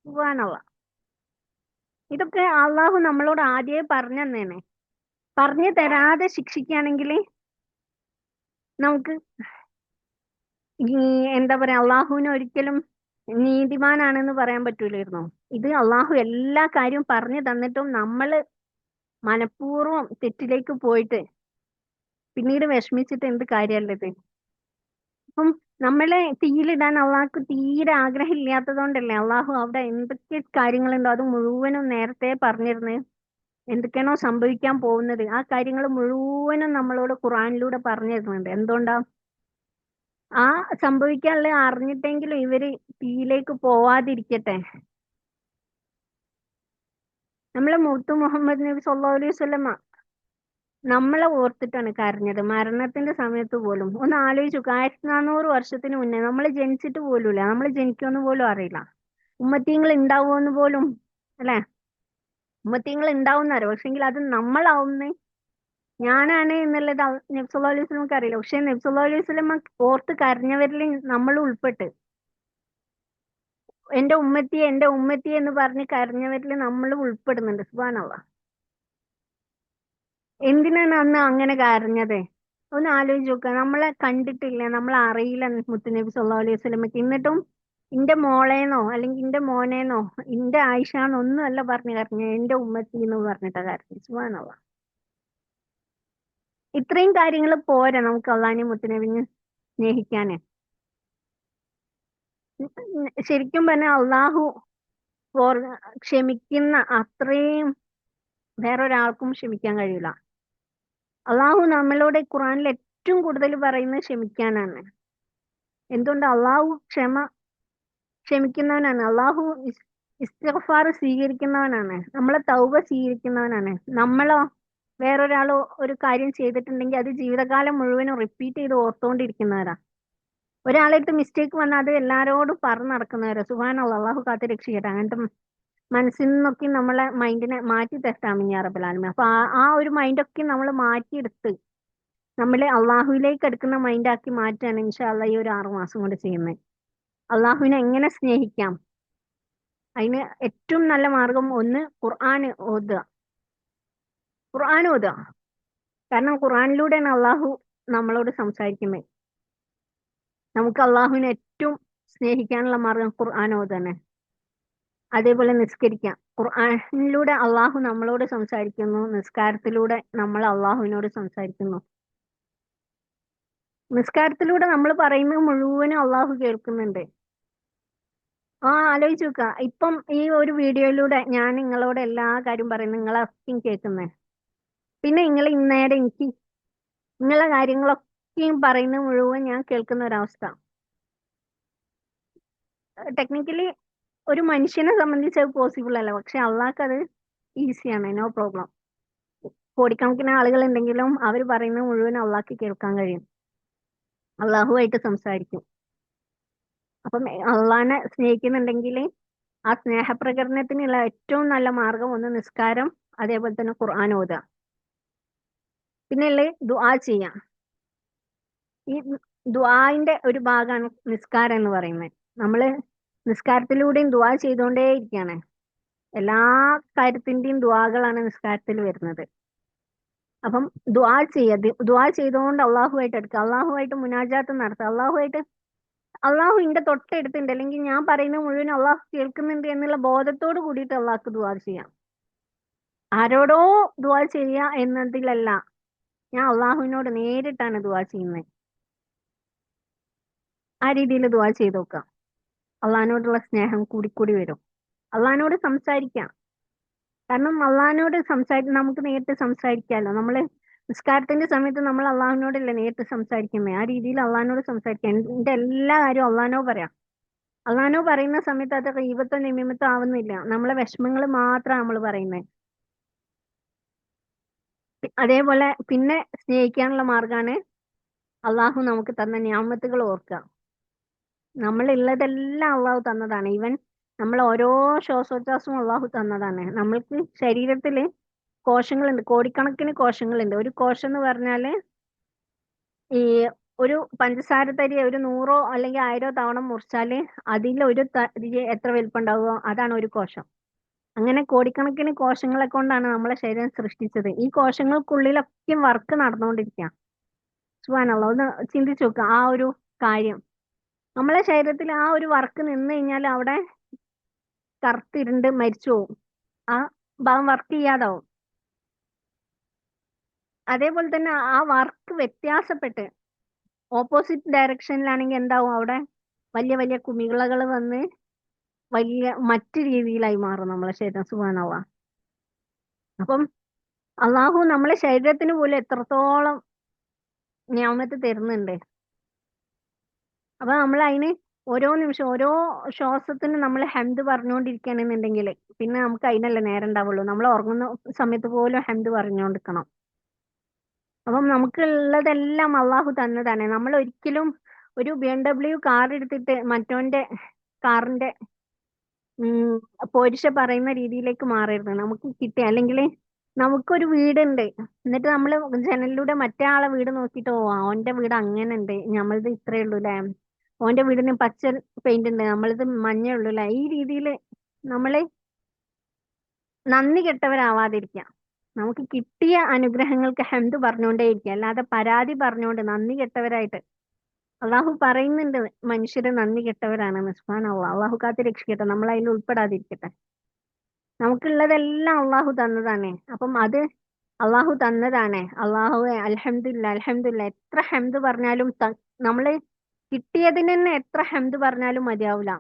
സുബ്ഹാനല്ലാഹ്. ഇതൊക്കെ അള്ളാഹു നമ്മളോട് ആദ്യമേ പറഞ്ഞു തന്നേനെ. പറഞ്ഞു തരാതെ ശിക്ഷിക്കുകയാണെങ്കിൽ നമുക്ക് ഈ എന്താ പറയാ, അള്ളാഹുവിനെ ഒരിക്കലും നീതിമാനാണെന്ന് പറയാൻ പറ്റൂലായിരുന്നു. ഇത് അള്ളാഹു എല്ലാ കാര്യവും പറഞ്ഞു തന്നിട്ടും നമ്മള് മനഃപൂർവ്വം തെറ്റിലേക്ക് പോയിട്ട് പിന്നീട് വിഷമിച്ചിട്ട് എന്ത് കാര്യമല്ലത്. അപ്പം നമ്മളെ തീയിലിടാൻ അള്ളാഹ്ക്ക് തീരെ ആഗ്രഹം ഇല്ലാത്തത് കൊണ്ടല്ലേ അള്ളാഹു അവിടെ എന്തൊക്കെ കാര്യങ്ങളുണ്ടോ അത് മുഴുവനും നേരത്തെ പറഞ്ഞിരുന്നു. എന്തൊക്കെയാണോ സംഭവിക്കാൻ പോകുന്നത് ആ കാര്യങ്ങൾ മുഴുവനും നമ്മളോട് ഖുർആനിലൂടെ പറഞ്ഞു തരുന്നുണ്ട്. എന്തുകൊണ്ടാ? ആ സംഭവിക്കാനുള്ള അറിഞ്ഞിട്ടെങ്കിലും ഇവര് തീയിലേക്ക് പോവാതിരിക്കട്ടെ. നമ്മളെ മുത്തു മുഹമ്മദ് നബി സല്ലല്ലാഹു അലൈഹി വസല്ലമ നമ്മളെ ഓർത്തിട്ടാണ് കരഞ്ഞത് മരണത്തിന്റെ സമയത്ത് പോലും. ഒന്ന് ആലോചിച്ചു, 1400 വർഷത്തിന് മുന്നേ നമ്മൾ ജനിച്ചിട്ട് പോലുമില്ല, നമ്മൾ ജനിക്കുമെന്ന് പോലും അറിയില്ല. ഉമ്മത്തീങ്ങൾ ഉണ്ടാവുമെന്ന് പോലും, അല്ലെ, ഉമ്മത്തീങ്ങൾ ഉണ്ടാവുന്നവരോ പക്ഷെങ്കിൽ അത് നമ്മളാവുന്നേ ഞാനാണ് എന്നുള്ളത് നബി സല്ലല്ലാഹു അലൈഹി വസല്ലമക്ക് അറിയില്ല. പക്ഷെ നബി സല്ലല്ലാഹു അലൈഹി വസല്ലമ ഓർത്ത് കരഞ്ഞവരിൽ നമ്മൾ ഉൾപ്പെട്ട്, എന്റെ ഉമ്മത്തി എന്ന് പറഞ്ഞ് കരഞ്ഞവരിൽ നമ്മൾ ഉൾപ്പെടുന്നുണ്ട്. സുബ്ഹാനല്ലാഹ്. എന്തിനാണ് അന്ന് അങ്ങനെ കരഞ്ഞത്? ഒന്ന് ആലോചിച്ച് നോക്കുക. നമ്മളെ കണ്ടിട്ടില്ല, നമ്മളെ അറിയില്ല മുത്തുനബി സല്ലല്ലാഹു അലൈഹി വസല്ലമക്ക്, എന്നിട്ടും ഇന്റെ മോളേന്നോ അല്ലെങ്കിൽ ഇന്റെ മോനേന്നോ ഇന്റെ ആയിഷാന്നൊന്നും അല്ല പറഞ്ഞു കരഞ്ഞു, എന്റെ ഉമ്മത്തി എന്ന് പറഞ്ഞിട്ടാ കരഞ്ഞു. സുബ്ഹാനല്ലാഹ്. ഇത്രയും കാര്യങ്ങൾ പോരാ നമുക്ക് അള്ളാഹിനെ മുത്തുനബിനെ സ്നേഹിക്കാന്? ശരിക്കും പറഞ്ഞാൽ അള്ളാഹു ഓർ ക്ഷമിക്കുന്ന അത്രയും വേറൊരാൾക്കും ക്ഷമിക്കാൻ കഴിയില്ല. അള്ളാഹു നമ്മളോട് ഖുറാനിൽ ഏറ്റവും കൂടുതൽ പറയുന്നത് ക്ഷമിക്കാനാണ്. എന്തുകൊണ്ട്? അള്ളാഹു ക്ഷമിക്കുന്നവനാണ്. അള്ളാഹു ഇസ്തിഗ്ഫാർ സ്വീകരിക്കുന്നവനാണ്, നമ്മളെ തൗബ സ്വീകരിക്കുന്നവനാണ്. നമ്മളോ വേറൊരാളോ ഒരു കാര്യം ചെയ്തിട്ടുണ്ടെങ്കിൽ അത് ജീവിതകാലം മുഴുവനും റിപ്പീറ്റ് ചെയ്ത് ഓർത്തുകൊണ്ടിരിക്കുന്നവരാ. ഒരാളെടുത്ത് മിസ്റ്റേക്ക് വന്നാൽ അത് എല്ലാരോടും പറഞ്ഞു നടക്കുന്നവരാ. സുബ്ഹാനല്ലാഹ്. അള്ളാഹു കാത്ത് രക്ഷിക്കട്ടെ. അങ്ങനത്തെ മനസ്സിൽ നിന്നൊക്കെ നമ്മളെ മൈൻഡിനെ മാറ്റി തട്ടാമി യാ റബ്ബൽ ആലമീൻ. അപ്പൊ ആ ഒരു മൈൻഡൊക്കെ നമ്മൾ മാറ്റിയെടുത്ത് നമ്മളെ അള്ളാഹുവിലേക്ക് എടുക്കുന്ന മൈൻഡാക്കി മാറ്റാണ് ഇൻഷാ അള്ളാ ഈ ഒരു 6 മാസം കൊണ്ട് ചെയ്യുന്നത്. അള്ളാഹുവിനെ എങ്ങനെ സ്നേഹിക്കാം? അതിന് ഏറ്റവും നല്ല മാർഗം ഒന്ന് ഖുർആൻ ഓതുക. ഖുർആൻ ഓതുക. കാരണം ഖുർആനിലൂടെയാണ് അള്ളാഹു നമ്മളോട് സംസാരിക്കുന്നത്. നമുക്ക് അള്ളാഹുവിനെ ഏറ്റവും സ്നേഹിക്കാനുള്ള മാർഗം ഖുർആൻ ഓതുകയാണ്. അതേപോലെ നിസ്കരിക്കാം. ഖുർആനിലൂടെ അള്ളാഹു നമ്മളോട് സംസാരിക്കുന്നു, നിസ്കാരത്തിലൂടെ നമ്മൾ അള്ളാഹുവിനോട് സംസാരിക്കുന്നു. നിസ്കാരത്തിലൂടെ നമ്മൾ പറയുന്നത് മുഴുവനും അള്ളാഹു കേൾക്കുന്നുണ്ട്. ആലോചിച്ച് നോക്കുക. ഇപ്പം ഈ ഒരു വീഡിയോയിലൂടെ ഞാൻ നിങ്ങളോട് എല്ലാ കാര്യം പറയുന്നു, നിങ്ങളൊക്കെയും കേൾക്കുന്നത്. പിന്നെ നിങ്ങൾ ഇന്നേരം എനിക്ക് നിങ്ങളെ കാര്യങ്ങളൊക്കെയും പറയുന്നത് മുഴുവൻ ഞാൻ കേൾക്കുന്ന ഒരവസ്ഥ. ടെക്നിക്കലി ഒരു മനുഷ്യനെ സംബന്ധിച്ച് അത് പോസിബിൾ അല്ല, പക്ഷെ അള്ളാഹ്ക്ക് അത് ഈസിയാണ്, നോ പ്രോബ്ലം. കോടിക്കണക്കിന് ആളുകൾ ഉണ്ടെങ്കിലും അവർ പറയുന്നത് മുഴുവൻ അള്ളാഹ്ക്ക് കേൾക്കാൻ കഴിയും. അള്ളാഹുവായിട്ട് സംസാരിക്കും. അപ്പം അള്ളാഹിനെ സ്നേഹിക്കുന്നുണ്ടെങ്കിൽ ആ സ്നേഹപ്രകടനത്തിനുള്ള ഏറ്റവും നല്ല മാർഗം ഒന്ന് നിസ്കാരം, അതേപോലെ തന്നെ ഖുർആൻ ഓതുക, പിന്നെ ഉള്ളത് ദുആ ചെയ്യാം. ഈ ദുആന്റെ ഒരു ഭാഗമാണ് നിസ്കാരം എന്ന് പറയുന്നത്. നമ്മള് നിസ്കാരത്തിലൂടെയും ദുആ ചെയ്തുകൊണ്ടേ ഇരിക്കുകയാണ്. എല്ലാ കാര്യത്തിന്റെയും ദുആകളാണ് നിസ്കാരത്തിൽ വരുന്നത്. അപ്പം ദുആ ചെയ്യുക, ദുആ ചെയ്തുകൊണ്ട് അള്ളാഹുവായിട്ട് എടുക്കുക, അള്ളാഹുവായിട്ട് മുനാജാത്ത് നടത്തുക, അള്ളാഹു ഇന്റെ തൊട്ടടുത്തുണ്ട്, അല്ലെങ്കിൽ ഞാൻ പറയുന്നത് മുഴുവൻ അള്ളാഹു കേൾക്കുന്നുണ്ട് എന്നുള്ള ബോധത്തോട് കൂടിയിട്ട് അള്ളാഹ്ക്ക് ദുആ ചെയ്യാം. ആരോടോ ദുആ ചെയ്യുക എന്നതിലല്ല, ഞാൻ അള്ളാഹുവിനോട് നേരിട്ടാണ് ദുആ ചെയ്യുന്നത്. ആ രീതിയിൽ ദുആ ചെയ്ത് നോക്കാം. അള്ളാഹിനോടുള്ള സ്നേഹം കൂടിക്കൂടി വരും. അള്ളാഹിനോട് സംസാരിക്കാം. കാരണം അള്ളാഹിനോട് നമുക്ക് നേരിട്ട് സംസാരിക്കാമല്ലോ. നമ്മള് നിസ്കാരത്തിന്റെ സമയത്ത് നമ്മൾ അള്ളാഹുവിനോടല്ലേ നേരിട്ട് സംസാരിക്കുന്നത്. ആ രീതിയിൽ അള്ളാഹിനോട് സംസാരിക്കാം. എന്റെ എല്ലാ കാര്യവും അള്ളാഹിനോട് പറയാം. അള്ളാഹിനോട് പറയുന്ന സമയത്ത് അത് ഗീബത്തോ നമീമത്തോ ആവുന്നില്ല. നമ്മളെ വിഷമങ്ങൾ മാത്രമാണ് നമ്മൾ പറയുന്നത്. അതേപോലെ പിന്നെ സ്നേഹിക്കാനുള്ള മാർഗമാണ് അള്ളാഹു നമുക്ക് തന്ന നിഅമത്തുകൾ ഓർക്കുക. നമ്മളുള്ളതെല്ലാം അള്ളാഹു തന്നതാണ്. ഈവൻ നമ്മൾ ഓരോ ശ്വാസോച്ഛ്വാസവും അള്ളാഹു തന്നതാണ്. നമ്മൾക്ക് ശരീരത്തില് കോശങ്ങളുണ്ട്, കോടിക്കണക്കിന് കോശങ്ങളുണ്ട്. ഒരു കോശം എന്ന് പറഞ്ഞാല് ഈ ഒരു പഞ്ചസാര തരി ഒരു 100 അല്ലെങ്കിൽ 1000 തവണ മുറിച്ചാല് അതിൽ ഒരു തരി എത്ര വലിപ്പം ഉണ്ടാവുമോ അതാണ് ഒരു കോശം. അങ്ങനെ കോടിക്കണക്കിന് കോശങ്ങളെ കൊണ്ടാണ് നമ്മളെ ശരീരം സൃഷ്ടിച്ചത്. ഈ കോശങ്ങൾക്കുള്ളിലൊക്കെ വർക്ക് നടന്നുകൊണ്ടിരിക്കുക. സുബ്ഹാനല്ലാഹ്, ഒന്ന് ചിന്തിച്ചു നോക്കുക ആ ഒരു കാര്യം. നമ്മളെ ശരീരത്തിൽ ആ ഒരു വർക്ക് നിന്ന് കഴിഞ്ഞാൽ അവിടെ കറുത്തിരുണ്ട് മരിച്ചു പോകും. ആ ഭാഗം വർക്ക് ചെയ്യാതാവും. അതേപോലെ തന്നെ ആ വർക്ക് വ്യത്യാസപ്പെട്ട് ഓപ്പോസിറ്റ് ഡയറക്ഷനിലാണെങ്കിൽ എന്താവും, അവിടെ വലിയ വലിയ കുമിളകൾ വന്ന് വലിയ മറ്റു രീതിയിലായി മാറും നമ്മളെ ശരീരം. സുബ്ഹാനല്ലാഹ്. അപ്പം അള്ളാഹു നമ്മളെ ശരീരത്തിന് പോലും എത്രത്തോളം നിഅമത്ത് തരുന്നുണ്ട്. അപ്പൊ നമ്മൾ അതിന് ഓരോ നിമിഷം ഓരോ ശ്വാസത്തിന് നമ്മൾ ഹംദ് പറഞ്ഞുകൊണ്ടിരിക്കുകയാണെന്നുണ്ടെങ്കിൽ പിന്നെ നമുക്ക് അതിനല്ലേ നേരം ഉണ്ടാവുള്ളൂ. നമ്മൾ ഉറങ്ങുന്ന സമയത്ത് പോലും ഹംദ് പറഞ്ഞുകൊണ്ടിരിക്കണം. അപ്പം നമുക്കുള്ളതെല്ലാം അള്ളാഹു തന്നതാണ്. നമ്മൾ ഒരിക്കലും ഒരു BMW കാർ എടുത്തിട്ട് മറ്റോന്റെ കാറിന്റെ പോരിശ പറയുന്ന രീതിയിലേക്ക് മാറരുത്. നമുക്ക് കിട്ടിയ അല്ലെങ്കിൽ നമുക്കൊരു വീടുണ്ട്, എന്നിട്ട് നമ്മൾ ജനലിലൂടെ മറ്റേ ആളെ വീട് നോക്കിയിട്ട് ഓ അവന്റെ വീട് അങ്ങനെ ഉണ്ട്, നമ്മളത് ഇത്രേ ഉള്ളൂ അല്ലേ, ഓന്റെ വീടിന് പച്ച പെയിന്റ് ഉണ്ട്, നമ്മളിത് മഞ്ഞേ ഉള്ളൂ അല്ലേ, ഈ രീതിയിൽ നമ്മള് നന്ദി കെട്ടവരാവാതിരിക്കുക. നമുക്ക് കിട്ടിയ അനുഗ്രഹങ്ങൾക്ക് ഹംദ് പറഞ്ഞുകൊണ്ടേ ഇരിക്കുക, അല്ലാതെ പരാതി പറഞ്ഞുകൊണ്ട് നന്ദി കെട്ടവരായിട്ട്. അള്ളാഹു പറയുന്നുണ്ട് മനുഷ്യര് നന്ദി കെട്ടവരാണെന്ന്. സുബ്ഹാനല്ലാഹ്. അള്ളാഹു കാത്ത് രക്ഷിക്കട്ടെ, നമ്മൾ അതിൽ ഉൾപ്പെടാതിരിക്കട്ടെ. നമുക്കുള്ളതെല്ലാം അള്ളാഹു തന്നതാണ്. അപ്പം അത് അള്ളാഹു തന്നതാണ്. അള്ളാഹുവെ അൽഹംദുലില്ലാ അൽഹംദുലില്ലാ എത്ര ഹംദ് പറഞ്ഞാലും നമ്മള് കിട്ടിയതിന് തന്നെ എത്ര ഹംദ് പറഞ്ഞാലും മതിയാവൂല.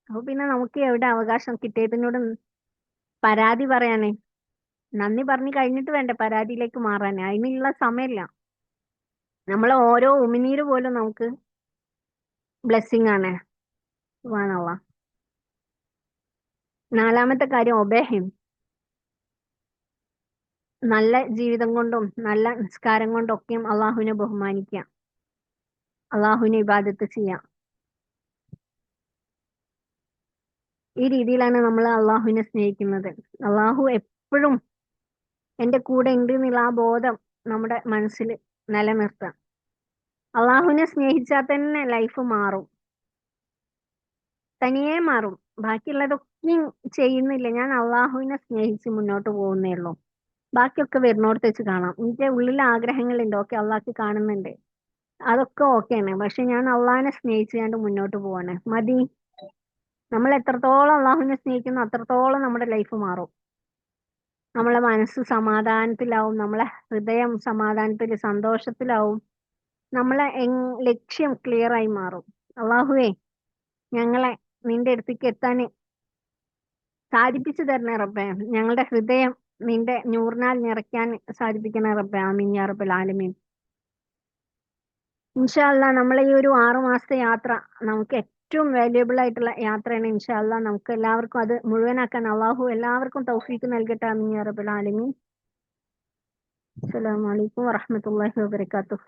അപ്പൊ പിന്നെ നമുക്ക് എവിടെ അവകാശം കിട്ടിയതിനോട് പരാതി പറയാനേ. നന്ദി പറഞ്ഞു കഴിഞ്ഞിട്ട് വേണ്ടേ പരാതിയിലേക്ക് മാറാൻ. അതിനുള്ള സമയമില്ല. നമ്മളെ ഓരോ ഉമിനീര് പോലും നമുക്ക് ബ്ലെസ്സിങ് ആണ്. സുബ്ഹാനല്ലാഹ്. നാലാമത്തെ കാര്യം ഒബേഹിം. നല്ല ജീവിതം കൊണ്ടും നല്ല നിസ്കാരം കൊണ്ടും ഒക്കെയും അള്ളാഹുവിനെ ബഹുമാനിക്കുക, അള്ളാഹുവിനെ ഇബാദത്ത് ചെയ്യാം. ഈ രീതിയിലാണ് നമ്മൾ അള്ളാഹുവിനെ സ്നേഹിക്കുന്നത്. അള്ളാഹു എപ്പോഴും എന്റെ കൂടെ ഉണ്ട് എന്നുള്ള ആ ബോധം നമ്മുടെ മനസ്സിൽ നിലനിർത്താം. അള്ളാഹുവിനെ സ്നേഹിച്ചാൽ തന്നെ ലൈഫ് മാറും, തനിയെ മാറും. ബാക്കിയുള്ളതൊക്കെയും ചെയ്യുന്നില്ല, ഞാൻ അള്ളാഹുവിനെ സ്നേഹിച്ച് മുന്നോട്ട് പോകുന്നേ ഉള്ളൂ. ബാക്കിയൊക്കെ വരുന്നോടത്ത് വെച്ച് കാണാം. എനിക്ക് ഉള്ളിൽ ആഗ്രഹങ്ങളുണ്ട്, ഓക്കെ അള്ളാഹ്ക്ക് കാണുന്നുണ്ട്, അതൊക്കെ ഓക്കെയാണ്. പക്ഷെ ഞാൻ അള്ളാഹിനെ സ്നേഹിച്ച് കണ്ട് മുന്നോട്ട് പോവാണ് മതി. നമ്മൾ എത്രത്തോളം അള്ളാഹുവിനെ സ്നേഹിക്കുന്നു അത്രത്തോളം നമ്മുടെ ലൈഫ് മാറും. നമ്മളെ മനസ്സ് സമാധാനത്തിലാവും, നമ്മളെ ഹൃദയം സമാധാനത്തിൽ സന്തോഷത്തിലാവും, നമ്മളെ ലക്ഷ്യം ക്ലിയർ ആയി മാറും. അള്ളാഹുവേ ഞങ്ങളെ നിന്റെ അടുത്തേക്ക് എത്താൻ സാധിപ്പിച്ചു തരണേ റബ്ബേ. ഞങ്ങളുടെ ഹൃദയം നിന്റെ നൂറിനാൽ നിറയ്ക്കാൻ സാധിപ്പിക്കണേ റബ്ബേ. ആമീൻ യാ റബ്ബൽ ആലമീൻ. ഇൻഷാ അല്ലാ നമ്മളെ ഈ ഒരു 6 മാസത്തെ യാത്ര നമുക്ക് ഏറ്റവും വാല്യുബിൾ ആയിട്ടുള്ള യാത്രയാണ്. ഇൻഷാ അല്ലാ നമുക്ക് എല്ലാവർക്കും അത് മുഴുവനാക്കാൻ അള്ളാഹു എല്ലാവർക്കും തൗഫീക്ക് നൽകട്ടെ. ആമീൻ യാ റബ്ബൽ ആലമീൻ. അസ്സലാമു അലൈക്കും വറഹ്മത്തുള്ളാഹി വബറകാതുഹു.